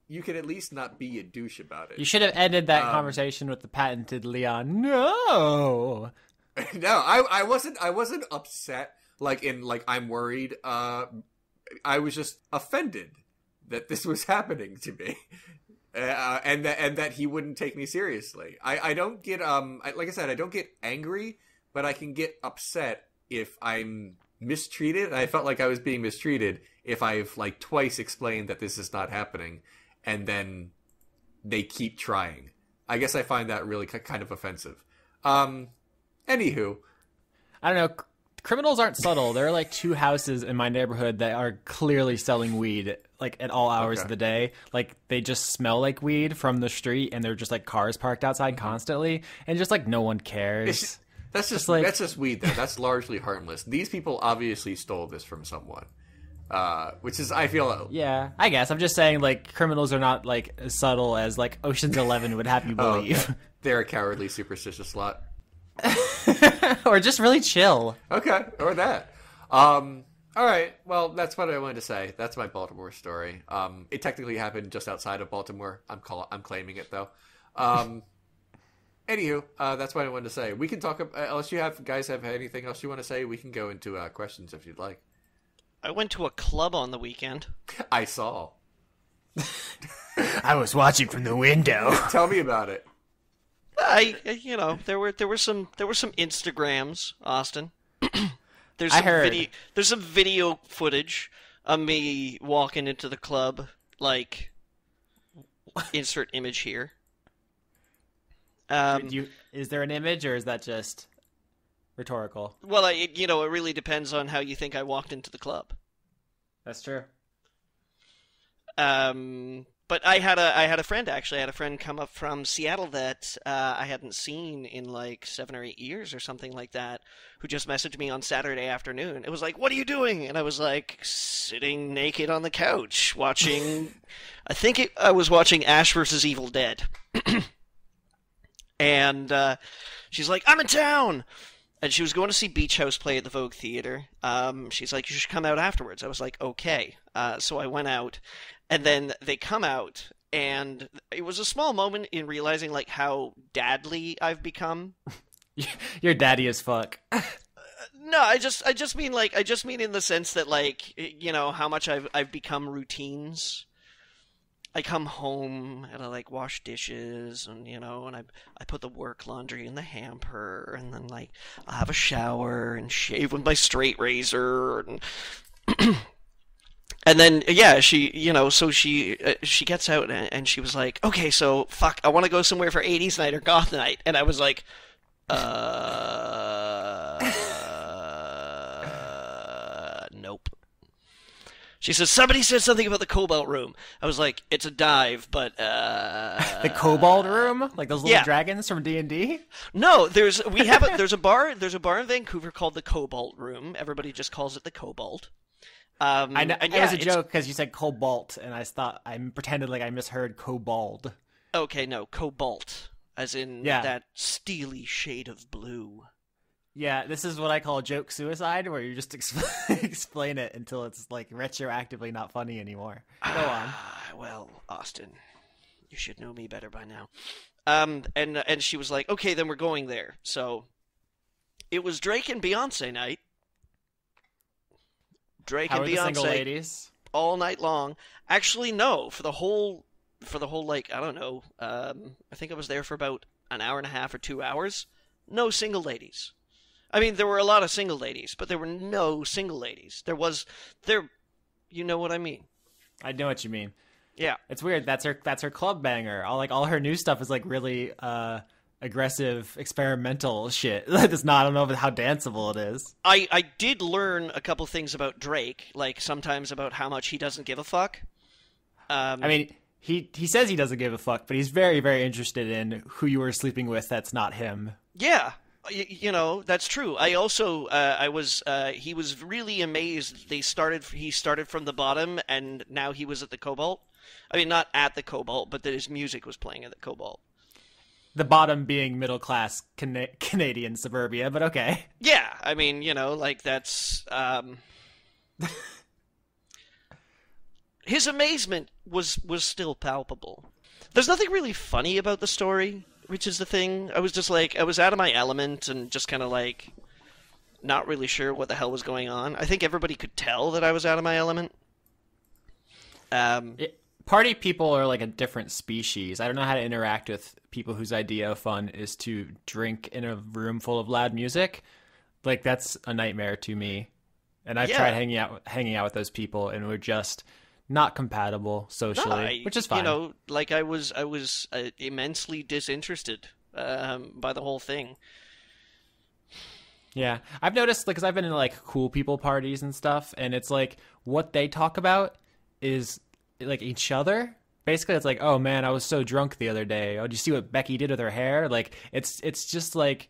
A: you can at least not be a douche about it.
C: You should have ended that conversation with the patented Leon. No,
A: I wasn't upset. Like I'm worried. I was just offended that this was happening to me. And that he wouldn't take me seriously. I don't get like I said, I don't get angry, but I can get upset if I'm mistreated. I felt like I was being mistreated if I've like twice explained that this is not happening, and then they keep trying. I guess I find that really kind of offensive. Anywho,
C: I don't know. Criminals aren't subtle. There are like 2 houses in my neighborhood that are clearly selling weed, like at all hours of the day. Like they just smell like weed from the street, and they're just like cars parked outside constantly, and just like no one cares.
A: That's just weed though. That's largely harmless. These people obviously stole this from someone, which is, I feel.
C: Yeah, I guess I'm just saying like criminals are not like as subtle as like Ocean's 11 would have you believe.
A: Okay. They're a cowardly, superstitious lot.
C: Or just really chill.
A: Okay, or that. All right. Well, that's what I wanted to say. That's my Baltimore story. It technically happened just outside of Baltimore. I'm claiming it though. Anywho, that's what I wanted to say. We can talk unless you guys have anything else you want to say. We can go into questions if you'd like.
B: I went to a club on the weekend.
A: I saw.
C: I was watching from the window.
A: Tell me about it.
B: There were some Instagrams, Austin. There's some video footage of me walking into the club, like, insert image here.
C: Is there an image, or is that just rhetorical?
B: Well, it really depends on how you think I walked into the club.
C: That's true.
B: But I had a friend actually. I had a friend come up from Seattle that I hadn't seen in like 7 or 8 years or something like that, who just messaged me on Saturday afternoon. It was like, "What are you doing?" And I was like, "Sitting naked on the couch watching." I was watching Ash vs. Evil Dead. And she's like, "I'm in town." And she was going to see Beach House play at the Vogue Theater. She's like, "You should come out afterwards." I was like, "Okay." So I went out, and then they come out, and it was a small moment in realizing like how dadly I've become.
C: You're daddy as fuck.
B: No, I just mean in the sense that like, you know, how much I've become routines. I come home and I like wash dishes and, you know, and I put the work laundry in the hamper, and then like I'll have a shower and shave with my straight razor, and and then yeah, she, you know, so she gets out and she was like, "Okay, so fuck, I want to go somewhere for 80s night or goth night." And I was like, nope. She says, "Somebody said something about the Cobalt Room." I was like, "It's a dive, but
C: The Cobalt Room, like those little dragons from D&D.
B: No, there's a bar in Vancouver called the Cobalt Room. Everybody just calls it the Cobalt.
C: I know, it was a joke because you said Cobalt, and I pretended like I misheard Cobalt.
B: Okay, no, Cobalt, as in that steely shade of blue.
C: Yeah, this is what I call joke suicide, where you just explain it until it's like retroactively not funny anymore. Go on.
B: Well, Austin, you should know me better by now. And she was like, "Okay, then we're going there." So it was Drake and Beyonce night.
C: How are the single ladies?
B: All night long. Actually, no, for the whole like, I don't know. I think I was there for about an hour and a half or 2 hours. No single ladies. I mean, there were a lot of single ladies, but there were no single ladies. You know what I mean? I
C: know what you mean.
B: Yeah,
C: it's weird. That's her club banger. All her new stuff is like really aggressive, experimental shit. It's not. I don't know how danceable it is.
B: I did learn a couple things about Drake, like sometimes about how much he doesn't give a fuck.
C: I mean, he says he doesn't give a fuck, but he's very, very interested in who you were sleeping with. That's not him.
B: Yeah. You know, that's true. I also, he was really amazed. He started from the bottom, and now he was at the Cobalt. I mean, not at the Cobalt, but that his music was playing at the Cobalt.
C: The bottom being middle-class Canadian suburbia, but okay.
B: Yeah, I mean, you know, like that's, his amazement was still palpable. There's nothing really funny about the story, which is the thing. I was just like, I was out of my element and just kind of like not really sure what the hell was going on. I think everybody could tell that I was out of my element.
C: Party people are like a different species. I don't know how to interact with people whose idea of fun is to drink in a room full of loud music. Like, that's a nightmare to me. And I've tried hanging out with those people, and we're just not compatible socially, which is fine.
B: You know, like I was immensely disinterested by the whole thing.
C: Yeah, I've noticed, like, because I've been in like cool people parties and stuff, and it's like what they talk about is like each other. Basically, it's like, "Oh man, I was so drunk the other day. Oh, did you see what Becky did with her hair?" Like, it's just like,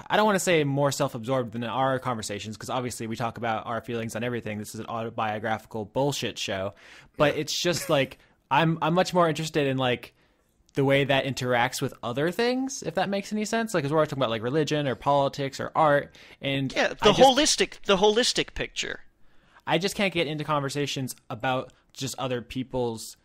C: I don't want to say more self-absorbed than our conversations, because obviously we talk about our feelings on everything. This is an autobiographical bullshit show, but it's just like I'm much more interested in like the way that interacts with other things, if that makes any sense. Like, because we're talking about like religion or politics or art, and
B: the holistic picture.
C: I just can't get into conversations about just other people's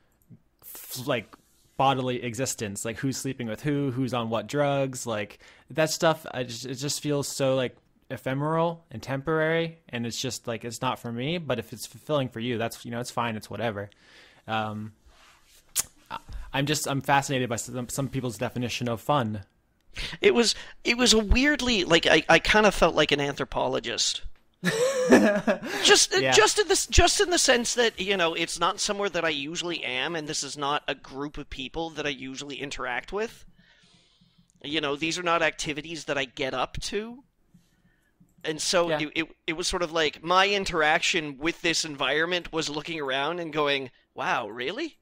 C: like bodily existence, like who's sleeping with who's on what drugs, like that stuff. It just feels so like ephemeral and temporary, and it's just like, it's not for me. But if it's fulfilling for you, that's, you know, it's fine, it's whatever. I'm fascinated by some people's definition of fun.
B: It was a weirdly, like, I kind of felt like an anthropologist. just in the sense that, you know, it's not somewhere that I usually am, and this is not a group of people that I usually interact with. You know, these are not activities that I get up to. And so
C: Yeah.
B: it was sort of like my interaction with this environment was looking around and going, wow, really?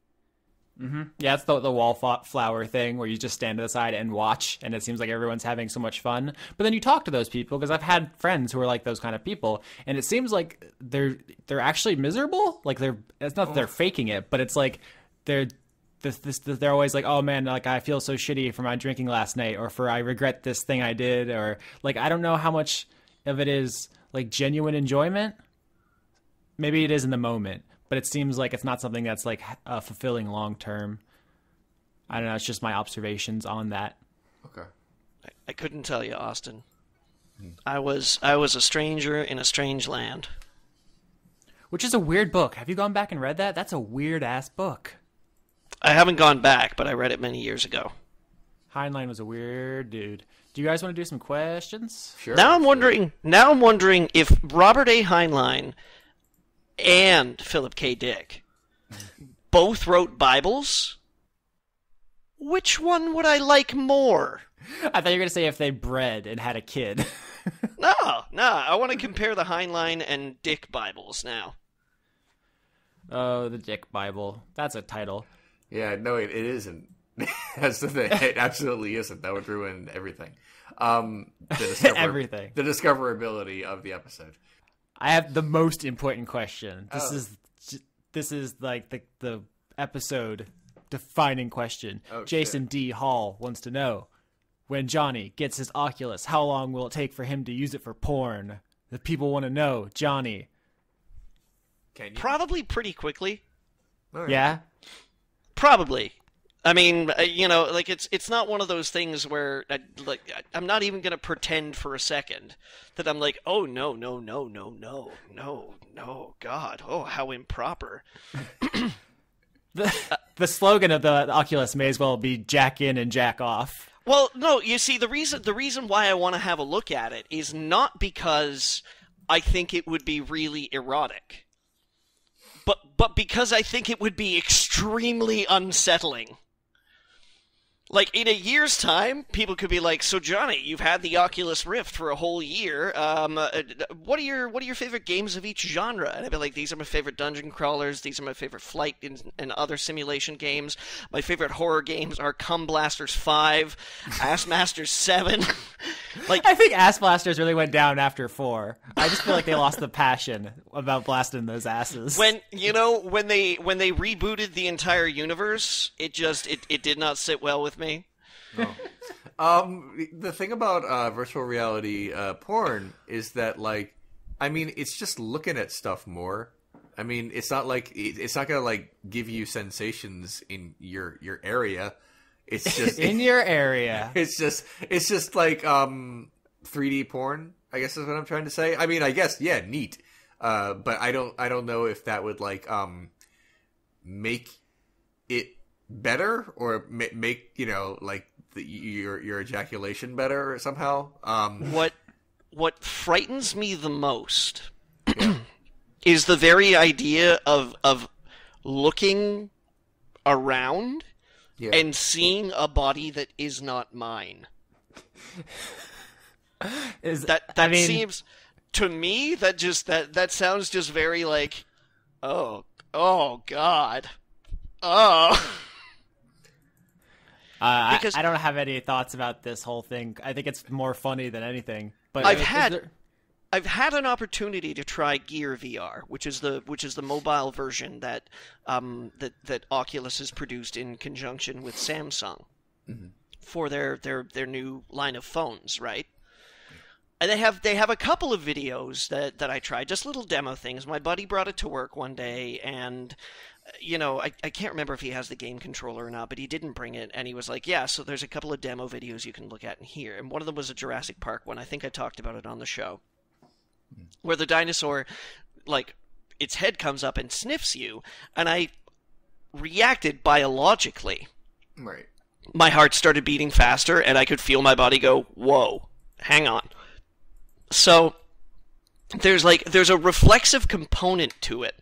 C: Yeah, it's the wallflower thing where you just stand to the side and watch, and it seems like everyone's having so much fun. But then you talk to those people, because I've had friends who are like those kind of people, and it seems like they're actually miserable. Like it's not that they're faking it, but it's like they're always like, oh man, like I feel so shitty for my drinking last night, or for I regret this thing I did, or like I don't know how much of it is like genuine enjoyment. Maybe it is in the moment. But it seems like it's not something that's like fulfilling long term. I don't know. It's just my observations on that.
A: Okay.
B: I couldn't tell you, Austin. I was a stranger in a strange land.
C: Which is a weird book. Have you gone back and read that? That's a weird ass book.
B: I haven't gone back, but I read it many years ago.
C: Heinlein was a weird dude. Do you guys want to do some questions?
A: Sure.
B: Now I'm wondering if Robert A. Heinlein and Philip K. Dick both wrote Bibles, which one would I like more?
C: I thought you were going to say if they bred and had a kid.
B: No, I want to compare the Heinlein and Dick Bibles now.
C: Oh, the Dick Bible. That's a title.
A: Yeah, no, it isn't. That's the thing. It absolutely isn't. That would ruin everything.
C: Everything.
A: The discoverability of the episode.
C: I have the most important question. This is like the episode defining question.
A: Oh,
C: Jason
A: shit.
C: D. Hall wants to know, when Johnny gets his Oculus, how long will it take for him to use it for porn? The people want to know, Johnny.
A: Can you?
B: Probably pretty quickly.
A: All right.
C: Yeah?
B: Probably. I mean, like it's not one of those things where I'm not even gonna pretend for a second that I'm like, oh no, God, oh how improper.
C: The slogan of the Oculus may as well be jack in and jack off.
B: Well, no, you see, the reason why I want to have a look at it is not because I think it would be really erotic, but because I think it would be extremely unsettling. Like, in a year's time, people could be like, so Johnny, you've had the Oculus Rift for a whole year. What are your favorite games of each genre? And I'd be like, these are my favorite dungeon crawlers. These are my favorite flight and other simulation games. My favorite horror games are Cum Blasters 5, Ass Masters 7. Like,
C: I think Ass Blasters really went down after 4. I just feel like they lost the passion about blasting those asses.
B: when they rebooted the entire universe, it did not sit well with me.
A: No. The thing about virtual reality porn is that, like, I mean, it's just looking at stuff more. I mean, it's not like it's not gonna like give you sensations in your area. It's just
C: in your area.
A: It's just like 3D porn, I guess is what I'm trying to say. I mean, I guess neat. But I don't know if that would like make it better or make like your ejaculation better somehow.
B: What frightens me the most is the very idea of looking around and seeing a body that is not mine. Seems to me that sounds just very like, oh God, oh.
C: I don't have any thoughts about this whole thing. I think it's more funny than anything. But
B: I've had an opportunity to try Gear VR, which is the mobile version that Oculus has produced in conjunction with Samsung for their new line of phones, right? And they have a couple of videos that I tried, just little demo things. My buddy brought it to work one day, and I can't remember if he has the game controller or not, but he didn't bring it, and he was like, yeah, so there's a couple of demo videos you can look at in here. And one of them was a Jurassic Park one. I think I talked about it on the show, where the dinosaur, like, its head comes up and sniffs you, and I reacted biologically.
A: Right.
B: My heart started beating faster, and I could feel my body go, whoa, hang on. So there's a reflexive component to it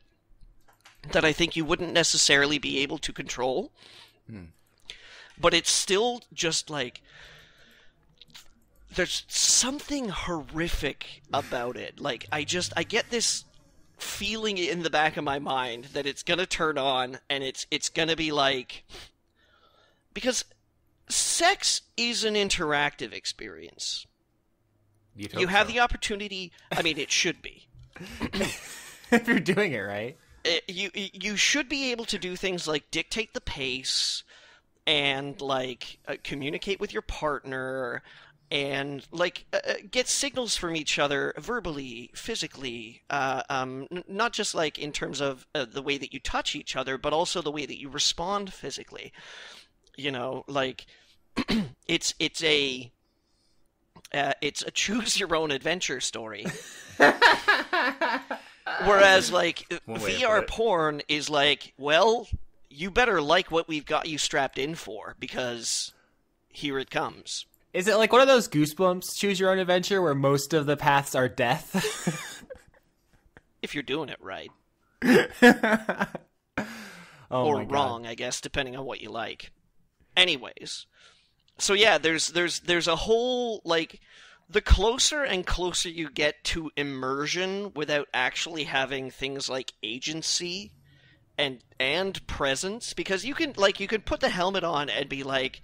B: that I think you wouldn't necessarily be able to control. But it's still just like there's something horrific about it. Like, I get this feeling in the back of my mind that it's gonna turn on, and it's gonna be like... Because sex is an interactive experience. You have the opportunity... I mean, it should be.
C: If you're doing it right.
B: You should be able to do things like dictate the pace, and, like, communicate with your partner, and, like, get signals from each other verbally, physically, not just, like, in terms of the way that you touch each other, but also the way that you respond physically. You know, like, it's a choose-your-own-adventure story. Whereas, like, VR porn is like, well, you better like what we've got you strapped in for, because here it comes.
C: Is it like one of those Goosebumps choose your own adventure where most of the paths are death?
B: If you're doing it right.
C: Or
B: wrong, I guess, depending on what you like. Anyways. So yeah, there's a whole, like, the closer and closer you get to immersion without actually having things like agency and presence, because you can put the helmet on and be like,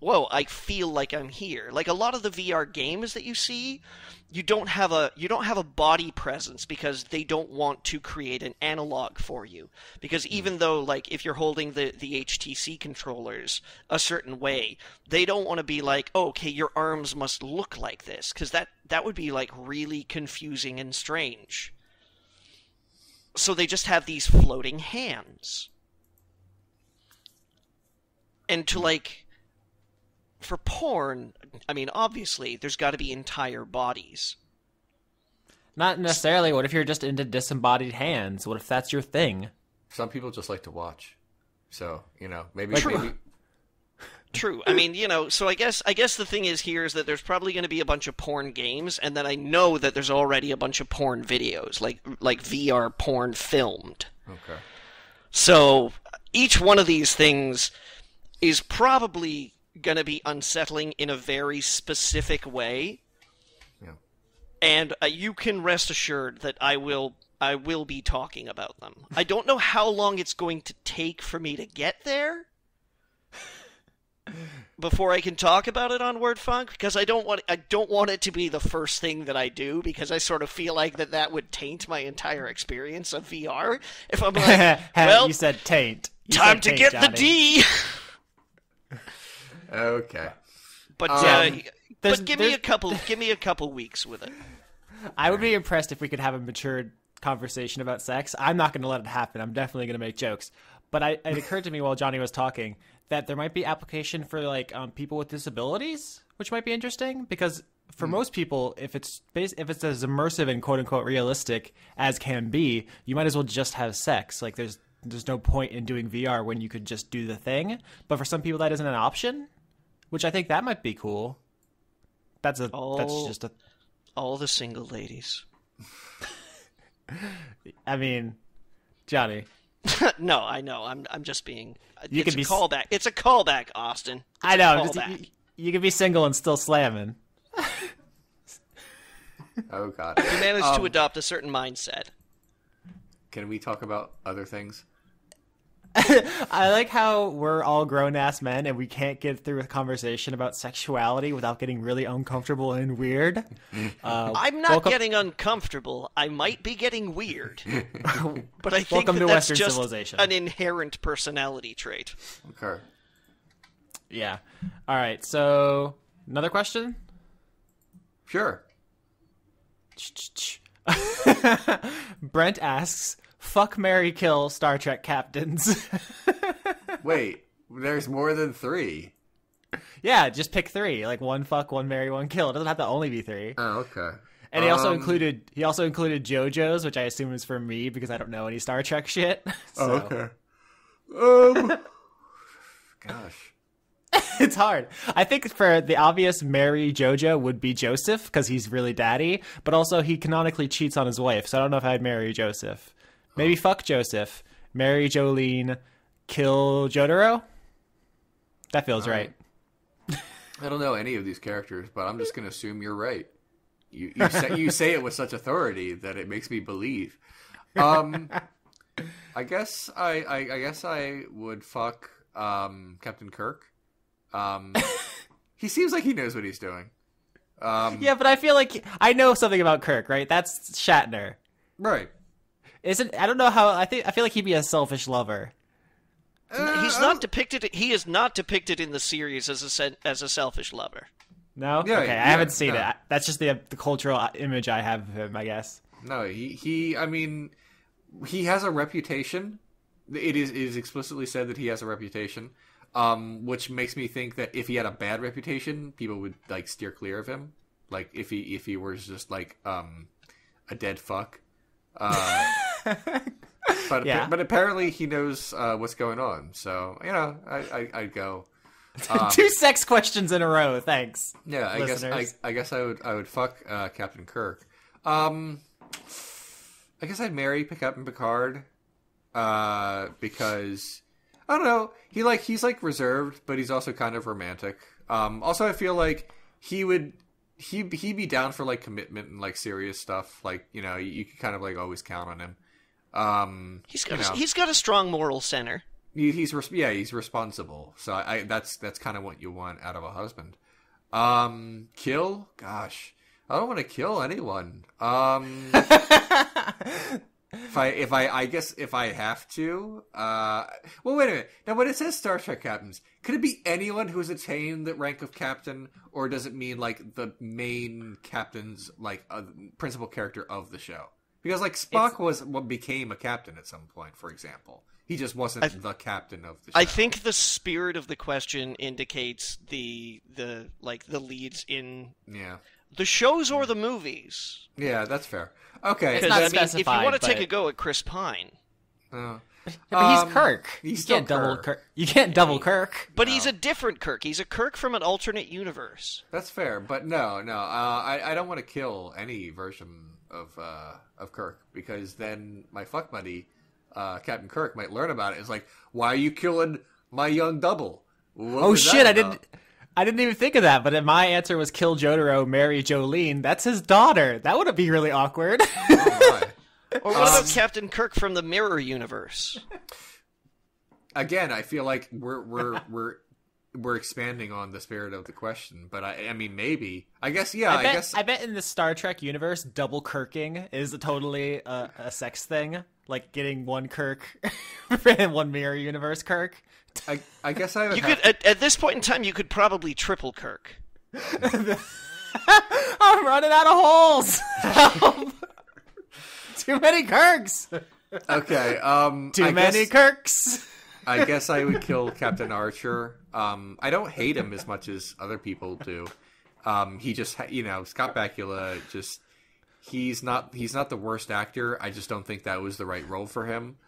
B: whoa, I feel like I'm here. Like, a lot of the VR games that you see, you don't have a body presence because they don't want to create an analog for you. Because even though, like, if you're holding the HTC controllers a certain way, they don't want to be like, oh, okay, your arms must look like this, because that would be, like, really confusing and strange. So they just have these floating hands. And to, like... For porn, I mean, obviously, there's got to be entire bodies.
C: Not necessarily. What if you're just into disembodied hands? What if that's your thing?
A: Some people just like to watch. So, you know, maybe...
B: True. I mean, you know, so I guess the thing is that there's probably going to be a bunch of porn games, and then I know that there's already a bunch of porn videos, like VR porn filmed.
A: Okay.
B: So, each one of these things is probably... going to be unsettling in a very specific way.
A: Yeah.
B: And you can rest assured that I will be talking about them. I don't know how long it's going to take for me to get there before I can talk about it on WordFunk, because I don't want it to be the first thing that I do, because I sort of feel like that would taint my entire experience of VR. If I'm like, well,
C: you said taint.
B: Time to get the D.
A: Okay.
B: But give me a couple weeks with it.
C: I would be impressed if we could have a matured conversation about sex. I'm not going to let it happen. I'm definitely going to make jokes. But it occurred to me while Johnny was talking that there might be application for, like, people with disabilities, which might be interesting, because for most people, if it's as immersive and quote unquote realistic as can be, you might as well just have sex. Like, there's no point in doing VR when you could just do the thing. But for some people, that isn't an option. Which I think that might be cool. That's just
B: all the single ladies.
C: I mean, Johnny.
B: No, I know. I'm just being.
C: It's a
B: callback. It's a callback, Austin.
C: I know. You can be single and still slamming.
A: Oh God.
B: You managed to adopt a certain mindset.
A: Can we talk about other things?
C: I like how we're all grown-ass men and we can't get through a conversation about sexuality without getting really uncomfortable and weird.
B: I'm not getting uncomfortable. I might be getting weird. But I think that's
C: Western
B: just
C: civilization.
B: An inherent personality trait.
A: Okay.
C: Yeah. All right, so another question?
A: Sure.
C: Brent asks... Fuck, marry, kill Star Trek captains.
A: Wait, there's more than 3.
C: Yeah, just pick 3. Like, 1 fuck, 1 marry, 1 kill. It doesn't have to only be 3.
A: Oh, okay.
C: And he also included JoJo's, which I assume is for me because I don't know any Star Trek shit. So.
A: Oh, okay. Gosh.
C: It's hard. I think for the obvious marry JoJo would be Joseph because he's really daddy, but also he canonically cheats on his wife, so I don't know if I'd marry Joseph. Maybe fuck Joseph, marry Jolene, kill Jotaro? That feels right.
A: I don't know any of these characters, but I'm just going to assume you're right. You say it with such authority that it makes me believe. I guess I would fuck Captain Kirk. He seems like he knows what he's doing.
C: Yeah, but I feel like I know something about Kirk, right? That's Shatner.
A: Right.
C: I don't know how. I feel like he'd be a selfish lover.
B: He's not depicted. He is not depicted in the series as a selfish lover.
C: No.
A: Yeah,
C: okay, I haven't seen it. That's just the cultural image I have of him, I guess.
A: No, he. I mean, he has a reputation. It is explicitly said that he has a reputation, which makes me think that if he had a bad reputation, people would like steer clear of him. Like if he was just like a dead fuck. But apparently he knows what's going on. So I'd go.
C: 2 sex questions in a row. Thanks.
A: Yeah, I guess I would fuck Captain Kirk. I guess I'd marry Captain Picard because I don't know. He's like reserved, but he's also kind of romantic. Also, I feel like he'd be down for like commitment and like serious stuff. Like you could kind of like always count on him.
B: He's got a strong moral center.
A: He's responsible. So that's kind of what you want out of a husband. Kill? Gosh, I don't want to kill anyone. If I have to, well, wait a minute. Now, when it says Star Trek captains, could it be anyone who's attained the rank of captain, or does it mean like the main captain's like principal character of the show? Because like Spock was what became a captain at some point, for example. He just wasn't the captain of the show.
B: I think the spirit of the question indicates the leads in the shows or the movies.
A: Yeah, that's fair. Okay,
C: it's not
B: specified, if you want to take a go at Chris Pine,
C: but he's Kirk. You can't double Kirk. You can't double Kirk.
B: But he's a different Kirk. He's a Kirk from an alternate universe.
A: That's fair, but no. I don't want to kill any version of Kirk, because then my fuck buddy, Captain Kirk, might learn about it. It's like, why are you killing my young double?
C: Oh shit! I didn't even think of that. But my answer was kill Jotaro, marry Jolene. That's his daughter. That would be really awkward.
A: Oh my.
B: Or what about Captain Kirk from the Mirror Universe?
A: Again, I feel like we're expanding on the spirit of the question, but I mean maybe. I guess
C: I bet in the Star Trek universe, double Kirking is totally a sex thing. Like getting one Kirk and one Mirror Universe Kirk.
A: I guess I would.
B: You could at this point in time, you could probably triple Kirk.
C: I'm running out of holes. Too many Kirks.
A: Okay.
C: Too many Kirks.
A: I guess I would kill Captain Archer. I don't hate him as much as other people do. He just, Scott Bakula he's not the worst actor. I just don't think that was the right role for him.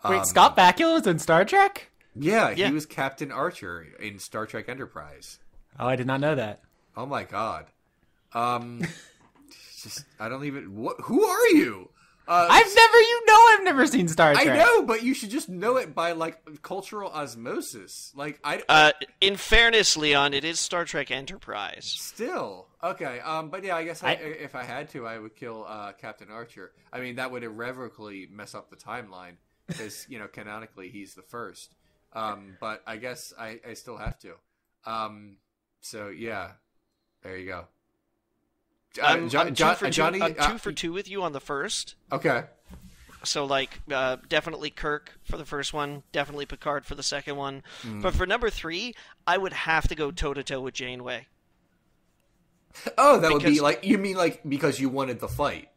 C: Wait, Scott Bakula was in Star Trek?
A: Yeah, he was Captain Archer in Star Trek Enterprise.
C: Oh, I did not know that.
A: Oh my god. I don't even. Who are you?
C: I've never seen Star Trek.
A: I know, but you should just know it by like cultural osmosis. Like
B: in fairness, Leon, it is Star Trek Enterprise.
A: Still, okay. But yeah, I guess if I had to, I would kill Captain Archer. I mean, that would irrevocably mess up the timeline because canonically he's the first. But I guess I still have to. So yeah, there you go.
B: I'm
A: Johnny,
B: I'm 2 for 2 with you on the first.
A: Okay.
B: So, definitely Kirk for the first one, definitely Picard for the second one. But for number 3, I would have to go toe-to-toe with Janeway.
A: Oh, would be like, you mean like because you wanted the fight?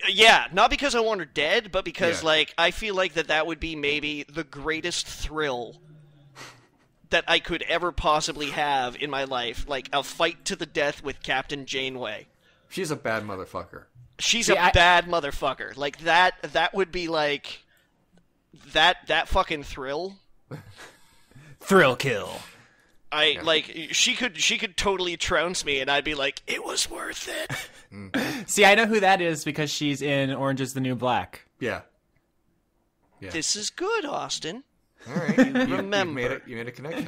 B: Yeah, not because I want her dead, but because, I feel like that would be maybe the greatest thrill that I could ever possibly have in my life. Like, a fight to the death with Captain Janeway.
A: She's a bad motherfucker.
B: She's a bad motherfucker. Like, that would be, like, that fucking thrill.
C: Thrill kill.
B: She could totally trounce me, and I'd be like, it was worth it.
C: See, I know who that is because she's in Orange is the New Black.
A: Yeah.
B: This is good, Austin.
A: All right, remember. You made a connection.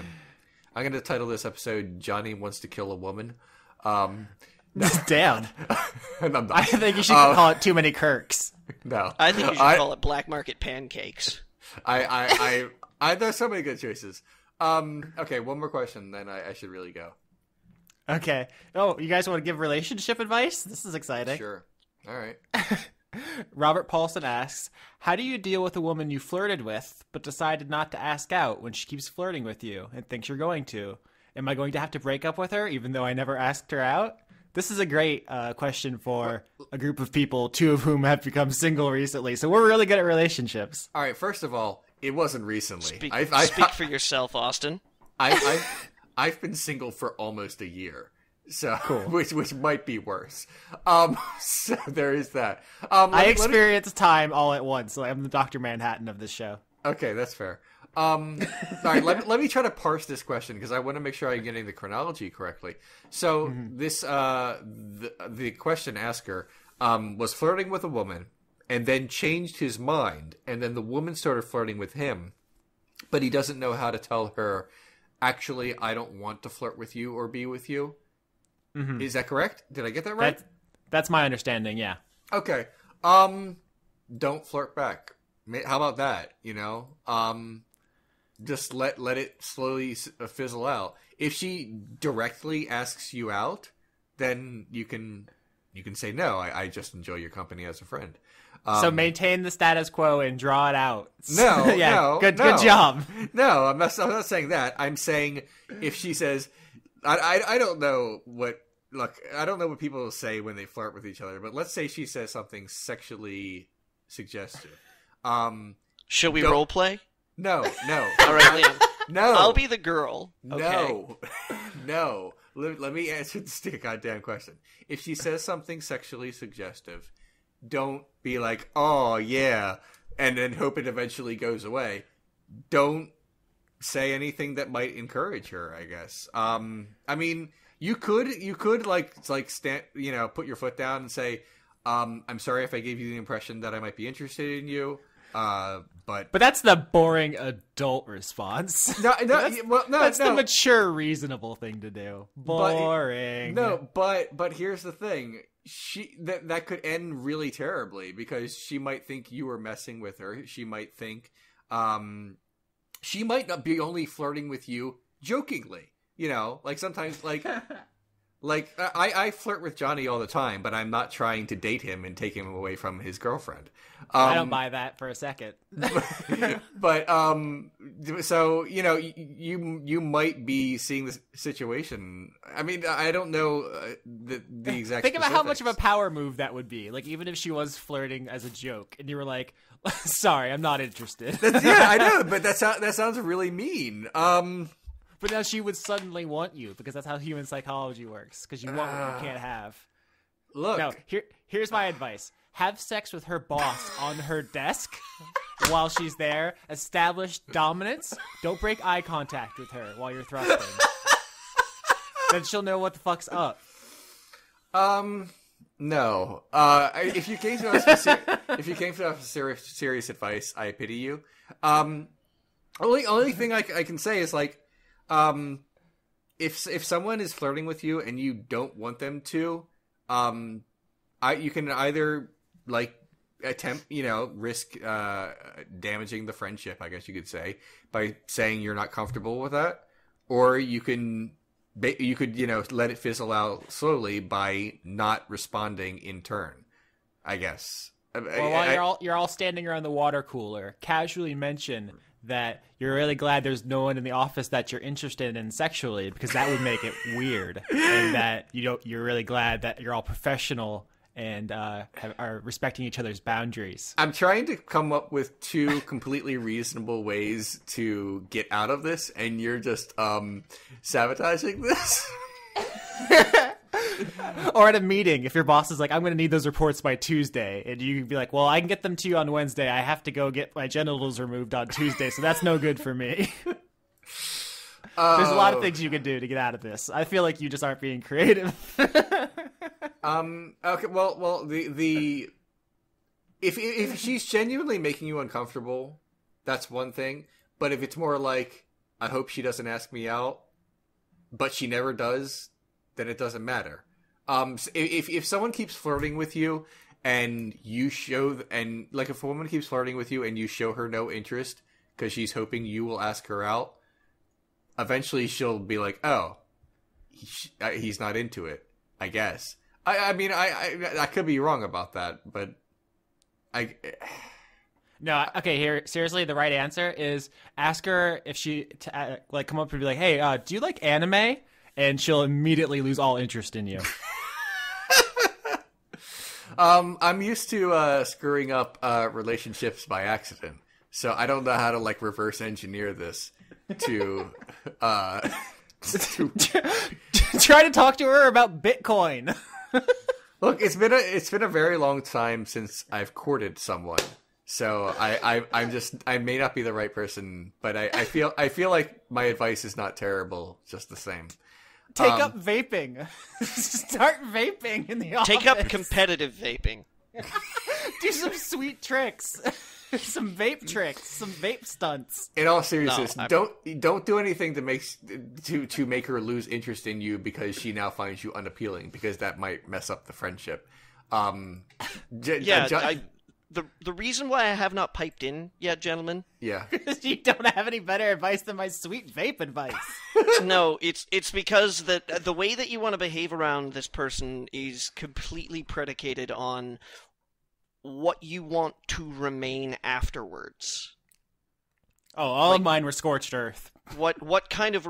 A: I'm going to title this episode "Johnny Wants to Kill a Woman."
C: Damn.
A: I'm not.
C: I think you should call it Too Many Kirks.
A: No,
B: I think you should call it Black Market Pancakes.
A: There's so many good choices. Okay, one more question, then I should really go.
C: Okay. Oh, you guys want to give relationship advice? This is exciting.
A: Sure. All right.
C: Robert Paulson asks, how do you deal with a woman you flirted with but decided not to ask out when she keeps flirting with you and thinks you're going to? Am I going to have to break up with her even though I never asked her out? This is a great question for a group of people, 2 of whom have become single recently. So we're really good at relationships.
A: All right, first of all, it wasn't recently.
B: Speak for yourself, Austin.
A: I've been single for almost a year. So,
C: cool.
A: which might be worse. So there is that.
C: I experience time all at once. So I'm the Dr. Manhattan of this show.
A: Okay, that's fair. All right, let me try to parse this question because I want to make sure I'm getting the chronology correctly. So this the question asker was flirting with a woman and then changed his mind, and then the woman started flirting with him, but he doesn't know how to tell her, actually, I don't want to flirt with you or be with you. Mm-hmm. Is that correct? Did I get that right?
C: That's my understanding, yeah.
A: Okay. Don't flirt back. How about that? Just let it slowly fizzle out. If she directly asks you out, then you can say no. I just enjoy your company as a friend.
C: So maintain the status quo and draw it out.
A: No,
C: yeah,
A: no,
C: good job.
A: No, I'm not saying that. I'm saying if she says, I don't know what. Look, I don't know what people say when they flirt with each other, but let's say she says something sexually suggestive.
B: Shall we role play?
A: No.
B: All right, Liam.
A: No.
B: I'll be the girl. Okay.
A: No. Let me answer this goddamn question. If she says something sexually suggestive, don't be like, oh, yeah, and then hope it eventually goes away. Don't say anything that might encourage her, I guess. I mean, you could like stand, put your foot down and say, I'm sorry if I gave you the impression that I might be interested in you. But
C: that's the boring adult response.
A: That's
C: the mature, reasonable thing to do. Boring.
A: But here's the thing: that could end really terribly because she might think you were messing with her. She might think, she might not be only flirting with you jokingly. Like sometimes, like I flirt with Johnny all the time, but I'm not trying to date him and take him away from his girlfriend.
C: I don't buy that for a second.
A: But so you might be seeing this situation. I mean, I don't know the exact.
C: Think about how much of a power move that would be. Like even if she was flirting as a joke, and you were like, "Sorry, I'm not interested."
A: Yeah, I know, but that sounds really mean.
C: But now she would suddenly want you because that's how human psychology works. Because you want what you can't have.
A: Look.
C: Now, here's my advice. Have sex with her boss on her desk while she's there. Establish dominance. Don't break eye contact with her while you're thrusting. Then she'll know what the fuck's up.
A: No. If you came to us with serious advice, I pity you. Only thing I can say is like, if someone is flirting with you and you don't want them to, you can either like attempt, risk damaging the friendship, I guess you could say, by saying you're not comfortable with that, or you could let it fizzle out slowly by not responding in turn, I guess.
C: Well, while you're all standing around the water cooler, casually mention that you're really glad there's no one in the office that you're interested in sexually, because that would make it weird, and that you're really glad that you're all professional and are respecting each other's boundaries.
A: I'm trying to come up with 2 completely reasonable ways to get out of this, and you're just sabotaging this.
C: Or at a meeting, if your boss is like, I'm going to need those reports by Tuesday, and you can be like, well, I can get them to you on Wednesday. I have to go get my genitals removed on Tuesday, so that's no good for me. There's a lot of things you can do to get out of this. I feel like you just aren't being creative.
A: Okay. Well, if she's genuinely making you uncomfortable, that's one thing. But if it's more like, I hope she doesn't ask me out, but she never does, then it doesn't matter. If someone keeps flirting with you and you show, and like if a woman keeps flirting with you and you show her no interest because she's hoping you will ask her out, eventually she'll be like, oh, he's not into it, I guess. I mean, I could be wrong about that, but
C: No, okay, here, seriously, the right answer is ask her if she, come up and be like, hey, do you like anime? And she'll immediately lose all interest in you.
A: I'm used to screwing up relationships by accident, so I don't know how to like reverse engineer this to
C: try to talk to her about Bitcoin.
A: Look, it's been a very long time since I've courted someone, so I may not be the right person, but I feel like my advice is not terrible, just the same.
C: Take up vaping. Start vaping in the office.
B: Take up competitive vaping.
C: Do some sweet tricks. Some vape tricks. Some vape stunts.
A: In all seriousness, don't do anything to make her lose interest in you because she now finds you unappealing, because that might mess up the friendship.
B: The reason why I have not piped in yet, gentlemen.
A: Yeah.
C: Because you don't have any better advice than my sweet vape advice.
B: No, it's because the way that you want to behave around this person is completely predicated on what you want to remain afterwards.
C: Oh, all of mine were scorched earth.
B: What kind of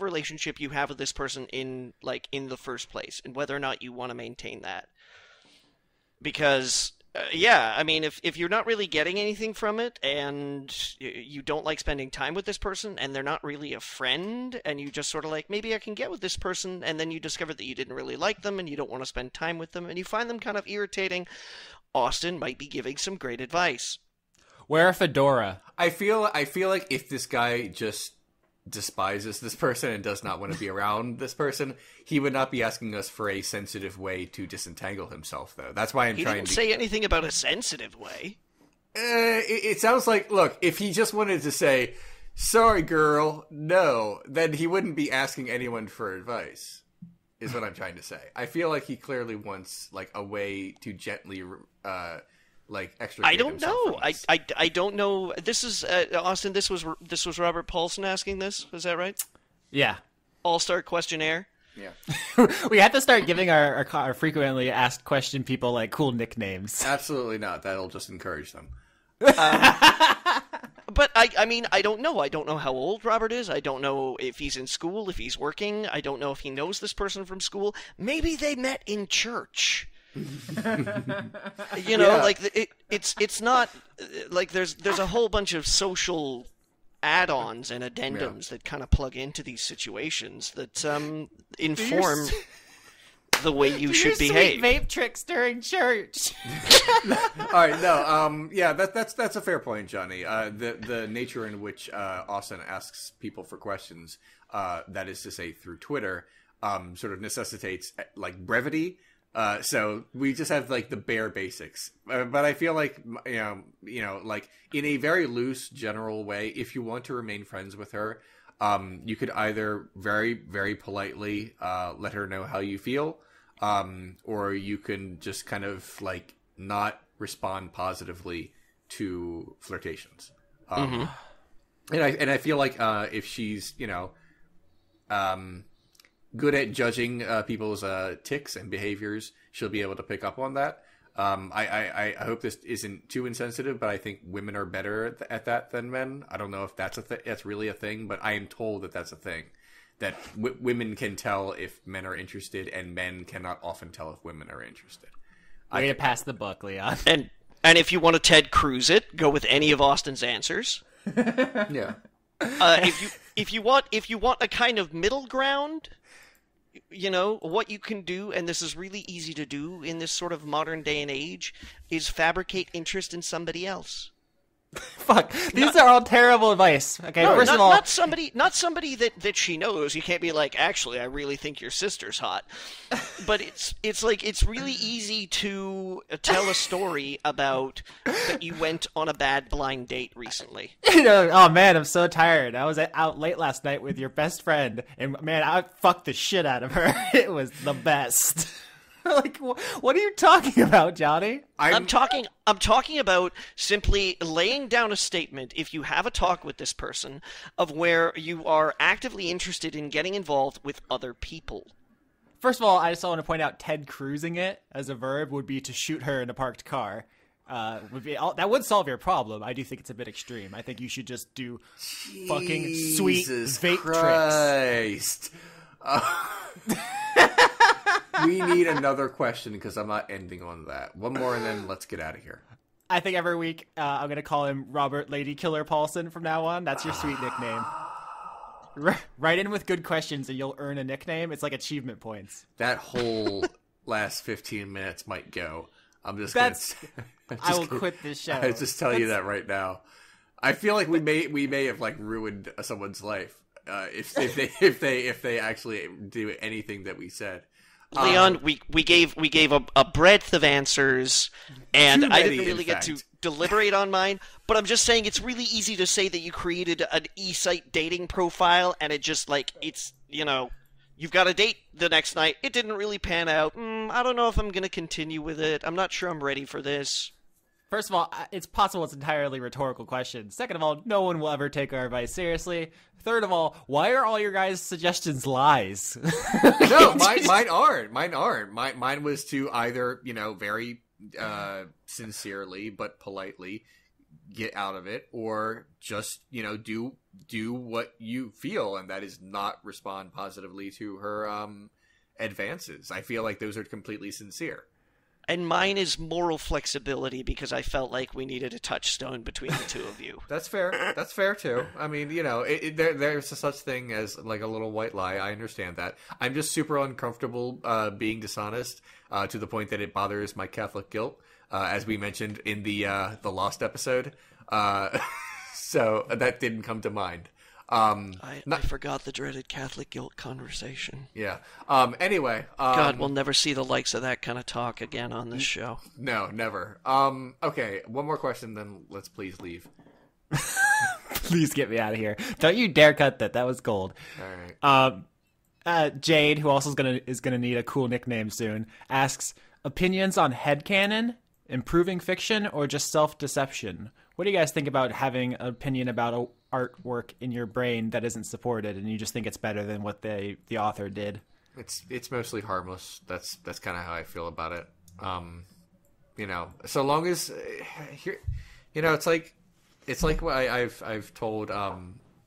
B: relationship you have with this person in the first place, and whether or not you want to maintain that. Because I mean, if you're not really getting anything from it, and you don't like spending time with this person, and they're not really a friend, and you just sort of like, maybe I can get with this person, and then you discover that you didn't really like them, and you don't want to spend time with them, and you find them kind of irritating, Austin might be giving some great advice.
C: Wear a fedora.
A: I feel like if this guy just despises this person and does not want to be around this person, he would not be asking us for a sensitive way to disentangle himself, though. That's why
B: He didn't say anything about a sensitive way.
A: It sounds like, look, if he just wanted to say, sorry, girl, no, then he wouldn't be asking anyone for advice, is what I'm trying to say. I feel like he clearly wants, like, a way to gently, extricate
B: I don't
A: himself
B: know.
A: from this.
B: I don't know. This is Austin. This was Robert Paulson asking this. Is that right?
C: Yeah.
B: All-Star questionnaire.
A: Yeah.
C: We have to start giving our frequently asked question people like cool nicknames.
A: Absolutely not. That'll just encourage them.
B: But I mean, I don't know. I don't know how old Robert is. I don't know if he's in school, if he's working. I don't know if he knows this person from school. Maybe they met in church. It's not like there's a whole bunch of social add-ons and addendums that kind of plug into these situations that inform the way you should behave.
C: Sweet vape tricks during church.
A: All right, no, that's a fair point, Johnny. The nature in which Austin asks people for questions, that is to say through Twitter, sort of necessitates like brevity. So we just have like the bare basics, but I feel like, like in a very loose general way, if you want to remain friends with her, you could either very, very politely, let her know how you feel, or you can just kind of like not respond positively to flirtations. And I feel like, if she's, good at judging people's tics and behaviors, she'll be able to pick up on that. I hope this isn't too insensitive, but I think women are better at that than men. I don't know if that's that's really a thing, but I am told that that's a thing. That women can tell if men are interested, and men cannot often tell if women are interested.
C: Way to pass the buck, Leon.
B: And if you want to Ted Cruz it, go with any of Austin's answers.
A: Yeah.
B: If you want a kind of middle ground, what you can do, and this is really easy to do in this sort of modern day and age, is fabricate interest in somebody else.
C: Fuck, these are all terrible advice. Okay,
B: No,
C: first of all,
B: not somebody that she knows. You can't be like, actually, I really think your sister's hot. But it's like it's really easy to tell a story about that you went on a bad blind date recently.
C: oh man, I'm so tired. I was out late last night with your best friend, and man, I fucked the shit out of her. It was the best. Like, what are you talking about, Johnny?
B: I'm talking about simply laying down a statement, if you have a talk with this person, of where you are actively interested in getting involved with other people.
C: First of all, I just want to point out Ted Cruzing it as a verb would be to shoot her in a parked car. That would solve your problem. I do think it's a bit extreme. I think you should just do fucking sweet vape tricks.
A: We need another question because I'm not ending on that. One more and then let's get out of here.
C: I think every week I'm going to call him Robert Lady Killer Paulson from now on. That's your sweet nickname. Write in with good questions and you'll earn a nickname. It's like achievement points.
A: That whole last 15 minutes might go. I'm just
C: I will quit this show.
A: I just tell you that right now. I feel like we may have like ruined someone's life if they actually do anything that we said.
B: Leon, we gave a breadth of answers, and I didn't really get to deliberate on mine. But I'm just saying it's really easy to say that you created an e-site dating profile, and it just like it's you've got a date the next night. It didn't really pan out. I don't know if I'm gonna continue with it. I'm not sure I'm ready for this.
C: First of all, it's possible it's entirely rhetorical question. Second of all, no one will ever take our advice seriously. Third of all, why are all your guys' suggestions lies?
A: No, mine aren't. Mine was to either, very sincerely but politely get out of it, or just, do what you feel, and that is not respond positively to her advances. I feel like those are completely sincere.
B: And mine is moral flexibility because I felt like we needed a touchstone between the two of you.
A: That's fair. That's fair too. I mean, there's a such thing as like a little white lie. I understand that. I'm just super uncomfortable being dishonest to the point that it bothers my Catholic guilt, as we mentioned in the Lost episode. So that didn't come to mind.
B: I forgot the dreaded Catholic guilt conversation.
A: Yeah. Anyway.
B: God, we'll never see the likes of that kind of talk again on this show.
A: No, never. Okay, one more question, then let's please leave.
C: Please get me out of here. Don't you dare cut that. That was gold.
A: All
C: right. Jade, who also is gonna need a cool nickname soon, asks, opinions on headcanon, improving fiction, or just self-deception? What do you guys think about having an opinion about artwork in your brain that isn't supported, and you just think it's better than what the author did?
A: It's mostly harmless. That's kind of how I feel about it. So long as it's like what I've told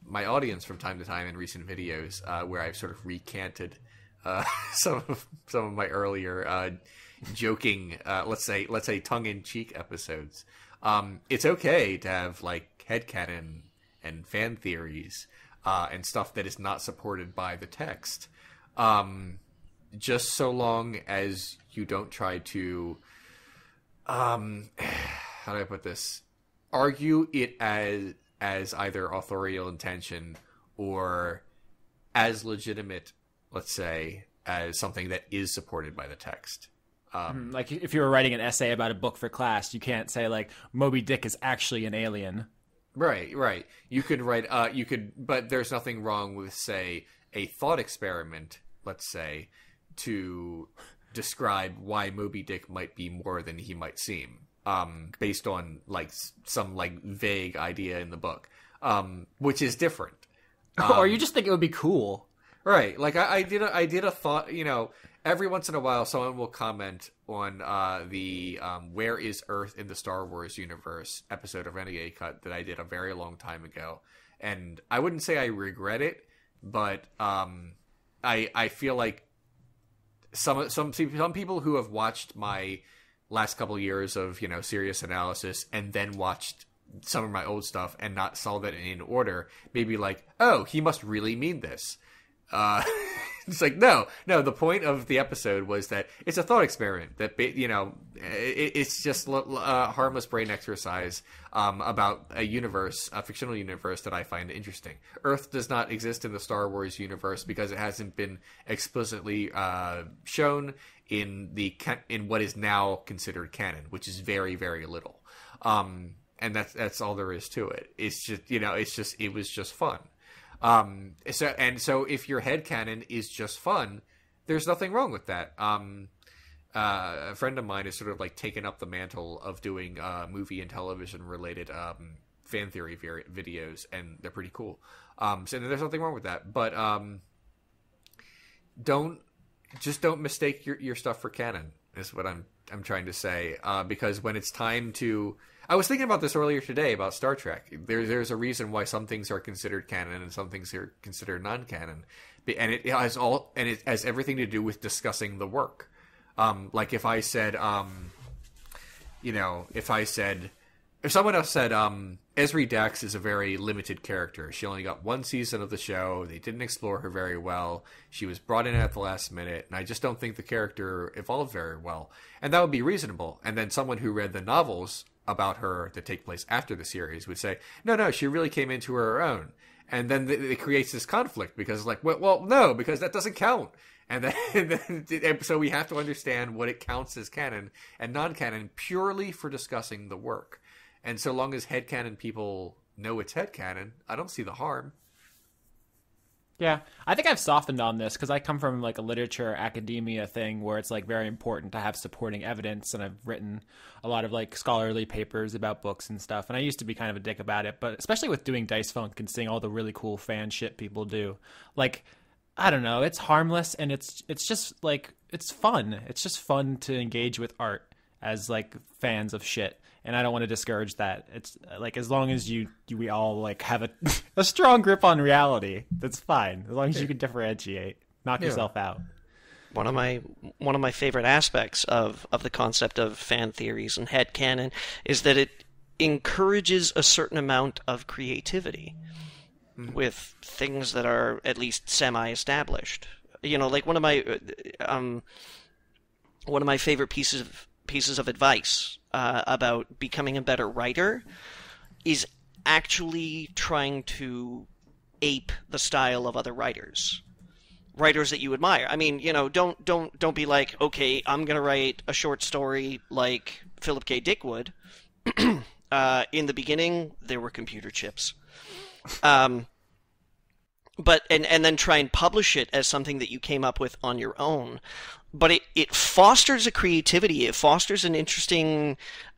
A: my audience from time to time in recent videos, where I've sort of recanted some of my earlier joking, let's say tongue-in-cheek episodes. It's okay to have like headcanon and fan theories and stuff that is not supported by the text, just so long as you don't try to how do I put this, argue it as either authorial intention or as legitimate, let's say, as something that is supported by the text.
C: Like if you were writing an essay about a book for class, you can't say like Moby Dick is actually an alien.
A: Right. You could write, but there's nothing wrong with, say, a thought experiment, let's say, to describe why Moby Dick might be more than he might seem, based on like some like vague idea in the book, which is different.
C: Or you just think it would be cool.
A: Right. Like I did a thought, every once in a while someone will comment on the Where is Earth in the Star Wars universe episode of Renegade Cut that I did a very long time ago. And I wouldn't say I regret it, but I feel like some people who have watched my last couple years of, serious analysis and then watched some of my old stuff and not saw that in order, maybe like, oh, he must really mean this. It's like, no. The point of the episode was that it's a thought experiment. That it's just a harmless brain exercise about a fictional universe that I find interesting. Earth does not exist in the Star Wars universe because it hasn't been explicitly shown in what is now considered canon, which is very, very little. And that's all there is to it. It's just it was just fun. So if your headcanon is just fun, there's nothing wrong with that. A friend of mine has sort of like taken up the mantle of doing movie and television related fan theory videos, and they're pretty cool. So there's nothing wrong with that, but don't mistake your stuff for canon is what I'm trying to say. Because when it's time to, I was thinking about this earlier today about Star Trek. There's a reason why some things are considered canon and some things are considered non-canon, and it has everything to do with discussing the work. Like if I said, if someone else said, Esri Dax is a very limited character. She only got one season of the show. They didn't explore her very well. She was brought in at the last minute, and I just don't think the character evolved very well. And that would be reasonable. And then someone who read the novels about her that take place after the series would say, no, she really came into her own. And then it creates this conflict because, like, well, no, because that doesn't count. And then so we have to understand what it counts as canon and non-canon purely for discussing the work. And so long as headcanon people know it's headcanon, I don't see the harm.
C: Yeah, I think I've softened on this because I come from like a literature academia thing where it's like very important to have supporting evidence, and I've written a lot of like scholarly papers about books and stuff, and I used to be kind of a dick about it, but especially with doing Dice Funk and seeing all the really cool fan shit people do, like, I don't know, it's harmless and it's just like, it's fun. It's just fun to engage with art as like fans of shit. And I don't want to discourage that. It's like, as long as we all like have a strong grip on reality, that's fine. As long as you can differentiate, knock yourself out.
B: One of my favorite aspects of the concept of fan theories and headcanon is that it encourages a certain amount of creativity with things that are at least semi-established. You know, like one of my favorite pieces of advice about becoming a better writer is actually trying to ape the style of other writers that you admire. I mean, you know, don't be like, okay, I'm gonna write a short story like Philip K. Dick would. In the beginning, there were computer chips. But then try and publish it as something that you came up with on your own. But it fosters a creativity. It fosters an interesting,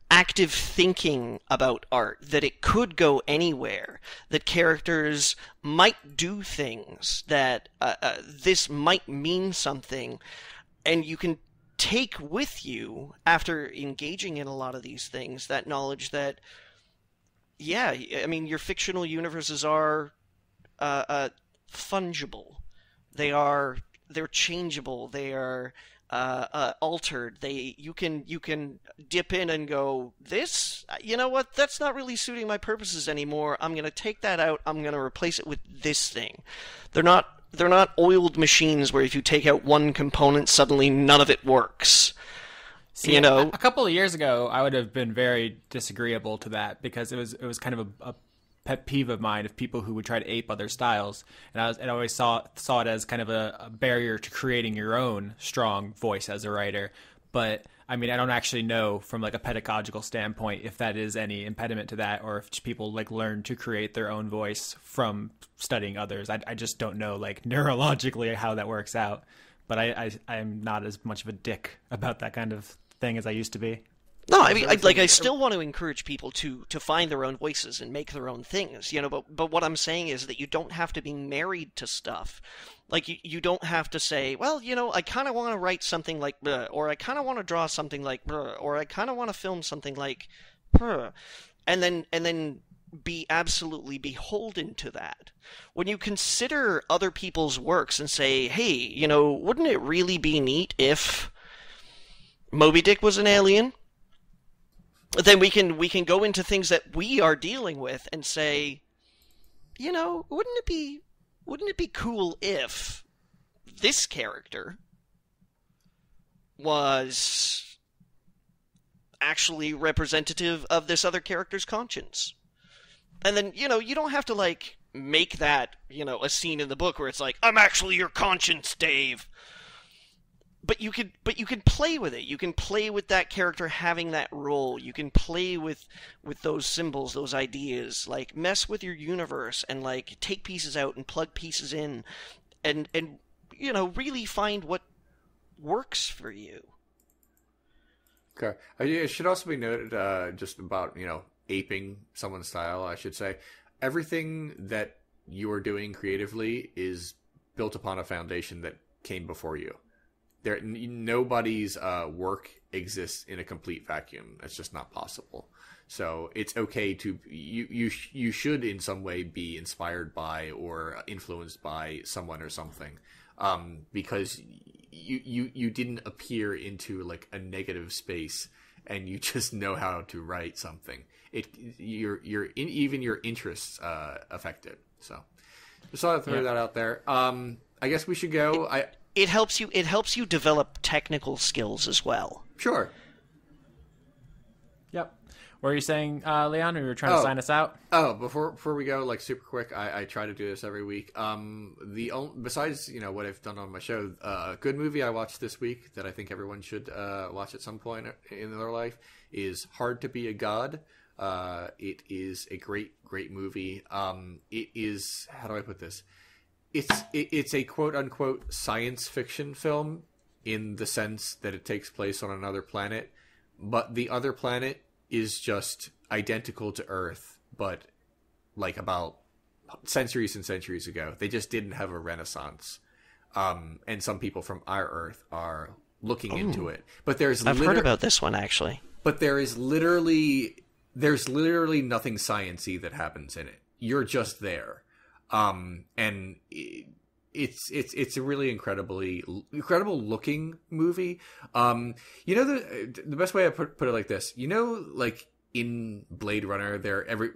B: active thinking about art, that it could go anywhere, that characters might do things, that this might mean something, and you can take with you, after engaging in a lot of these things, that knowledge that, yeah, I mean, your fictional universes are fungible. They're changeable. They are altered. You can dip in and go, this, you know what? That's not really suiting my purposes anymore. I'm gonna take that out. I'm gonna replace it with this thing. They're not oiled machines where if you take out one component, suddenly none of it works.
C: See,
B: you know,
C: a couple of years ago, I would have been very disagreeable to that because it was kind of a pet peeve of mine of people who would try to ape other styles, and I always saw it as kind of a barrier to creating your own strong voice as a writer. But I mean, I don't actually know from like a pedagogical standpoint if that is any impediment to that, or if people like learn to create their own voice from studying others. I just don't know like neurologically how that works out. But I'm not as much of a dick about that kind of thing as I used to be.
B: No, I mean, I still want to encourage people to find their own voices and make their own things, you know, but what I'm saying is that you don't have to be married to stuff. Like, you don't have to say, well, you know, I kind of want to write something like, or I kind of want to draw something like, or I kind of want to film something like, and then be absolutely beholden to that. When you consider other people's works and say, hey, you know, wouldn't it really be neat if Moby Dick was an alien? Then we can go into things that we are dealing with and say, you know, wouldn't it be cool if this character was actually representative of this other character's conscience. And then, you don't have to, like, make that, a scene in the book where it's like, I'm actually your conscience, Dave. But you can play with it. You can play with that character having that role. You can play with those symbols, those ideas. Like, mess with your universe and, like, take pieces out and plug pieces in and really find what works for you.
A: Okay. It should also be noted, just about, aping someone's style, I should say. Everything that you are doing creatively is built upon a foundation that came before you. Nobody's work exists in a complete vacuum. That's just not possible. So it's okay to you should in some way be inspired by or influenced by someone or something, because you didn't appear into like a negative space and you just know how to write something. Even your interests affect it. So just thought I'd throw that out there. I guess we should go.
B: It helps you develop technical skills as well.
A: Sure.
C: Yep. What were you saying, Leon? We were trying to sign us out.
A: Oh, before we go, like super quick, I try to do this every week. Besides what I've done on my show, a good movie I watched this week that I think everyone should watch at some point in their life is Hard to Be a God. It is a great movie. It is, how do I put this? It's a quote unquote science fiction film in the sense that it takes place on another planet, but the other planet is just identical to Earth, but like about centuries and centuries ago. They just didn't have a renaissance. And some people from our Earth are looking into it. But I've
B: heard about this one actually.
A: But there's literally nothing sciencey that happens in it. You're just there. And it's a really incredible looking movie. The best way I put it like this, like in Blade Runner, there every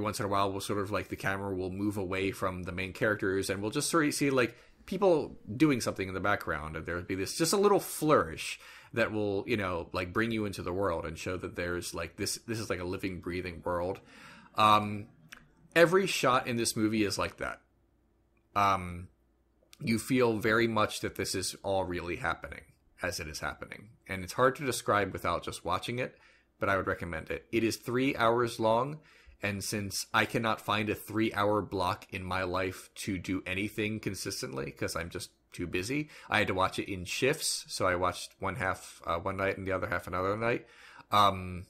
A: once in a while will sort of like the camera will move away from the main characters and we'll just sort of see like people doing something in the background, and there'll be this just a little flourish that will like bring you into the world and show that there's like this is like a living, breathing world. Every shot in this movie is like that. You feel very much that this is all really happening as it is happening. And it's hard to describe without just watching it, but I would recommend it. It is 3 hours long, and since I cannot find a 3-hour block in my life to do anything consistently, because I'm just too busy, I had to watch it in shifts. So I watched one half one night and the other half another night. We'll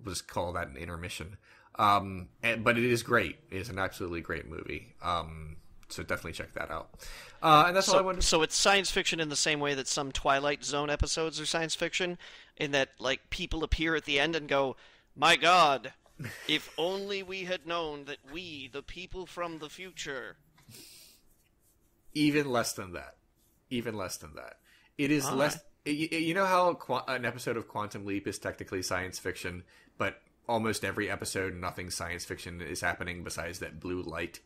A: just call that an intermission. But it is great. It is an absolutely great movie. So definitely check that out. And that's all I wanted.
B: So it's science fiction in the same way that some Twilight Zone episodes are science fiction, in that like people appear at the end and go, "My God, if only we had known that we, the people from the future."
A: Even less than that. It is less. You know how an episode of Quantum Leap is technically science fiction, but almost every episode, nothing science fiction is happening besides that blue light.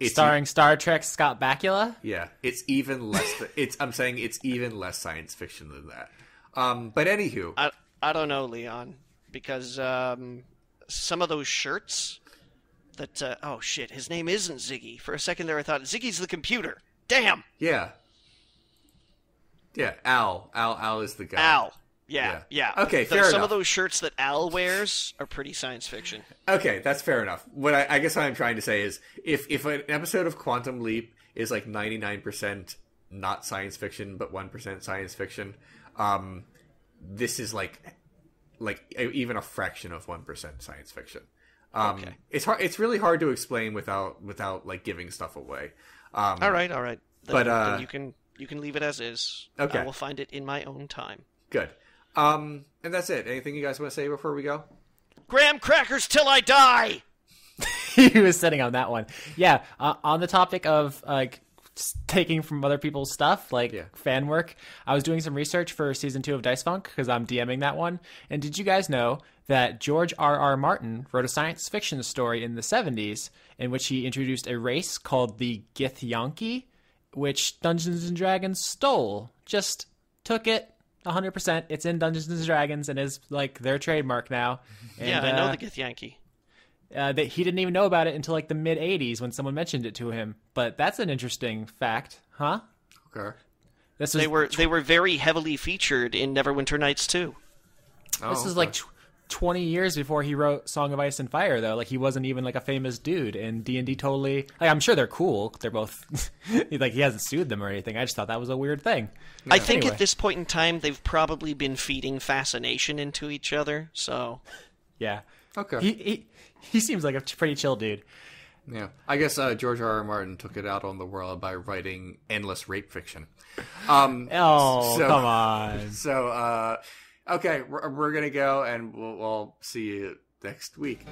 C: Starring Star Trek Scott Bakula?
A: Yeah, it's even less. I'm saying it's even less science fiction than that. But anywho,
B: I don't know, Leon, because some of those shirts that oh shit, his name isn't Ziggy. For a second there, I thought Ziggy's the computer. Damn.
A: Yeah. Al is the guy.
B: Al. Yeah.
A: Okay, fair enough.
B: Some of those shirts that Al wears are pretty science fiction.
A: Okay, that's fair enough. What I guess what I'm trying to say is, if an episode of Quantum Leap is like 99% not science fiction but 1% science fiction, this is like even a fraction of 1% science fiction.
B: Okay.
A: It's hard. It's really hard to explain without like giving stuff away.
B: All right. Then you can leave it as is.
A: Okay.
B: I will find it in my own time.
A: Good. And that's it. Anything you guys want to say before we go?
B: Graham crackers till I die!
C: He was sitting on that one. Yeah, on the topic of like taking from other people's stuff, like fan work, I was doing some research for season 2 of Dice Funk because I'm DMing that one. And did you guys know that George R.R. Martin wrote a science fiction story in the 70s in which he introduced a race called the Githyanki, which Dungeons and Dragons stole. Just took it 100%. It's in Dungeons and Dragons and is like their trademark now. And,
B: yeah, I know the Githyanki.
C: That he didn't even know about it until like the mid '80s when someone mentioned it to him. But that's an interesting fact, huh?
A: Okay.
C: They
B: were very heavily featured in Neverwinter Nights too.
C: This is like 20 years before he wrote Song of Ice and Fire, though. Like, he wasn't even like a famous dude, and D&D totally. Like, I'm sure they're cool. They're both like, he hasn't sued them or anything. I just thought that was a weird thing.
B: Yeah. I think at this point in time, they've probably been feeding fascination into each other. So,
C: yeah,
A: okay.
C: He seems like a pretty chill dude.
A: Yeah, I guess George R.R. Martin took it out on the world by writing endless rape fiction.
C: Come on.
A: So, okay, we're gonna go, and we'll see you next week.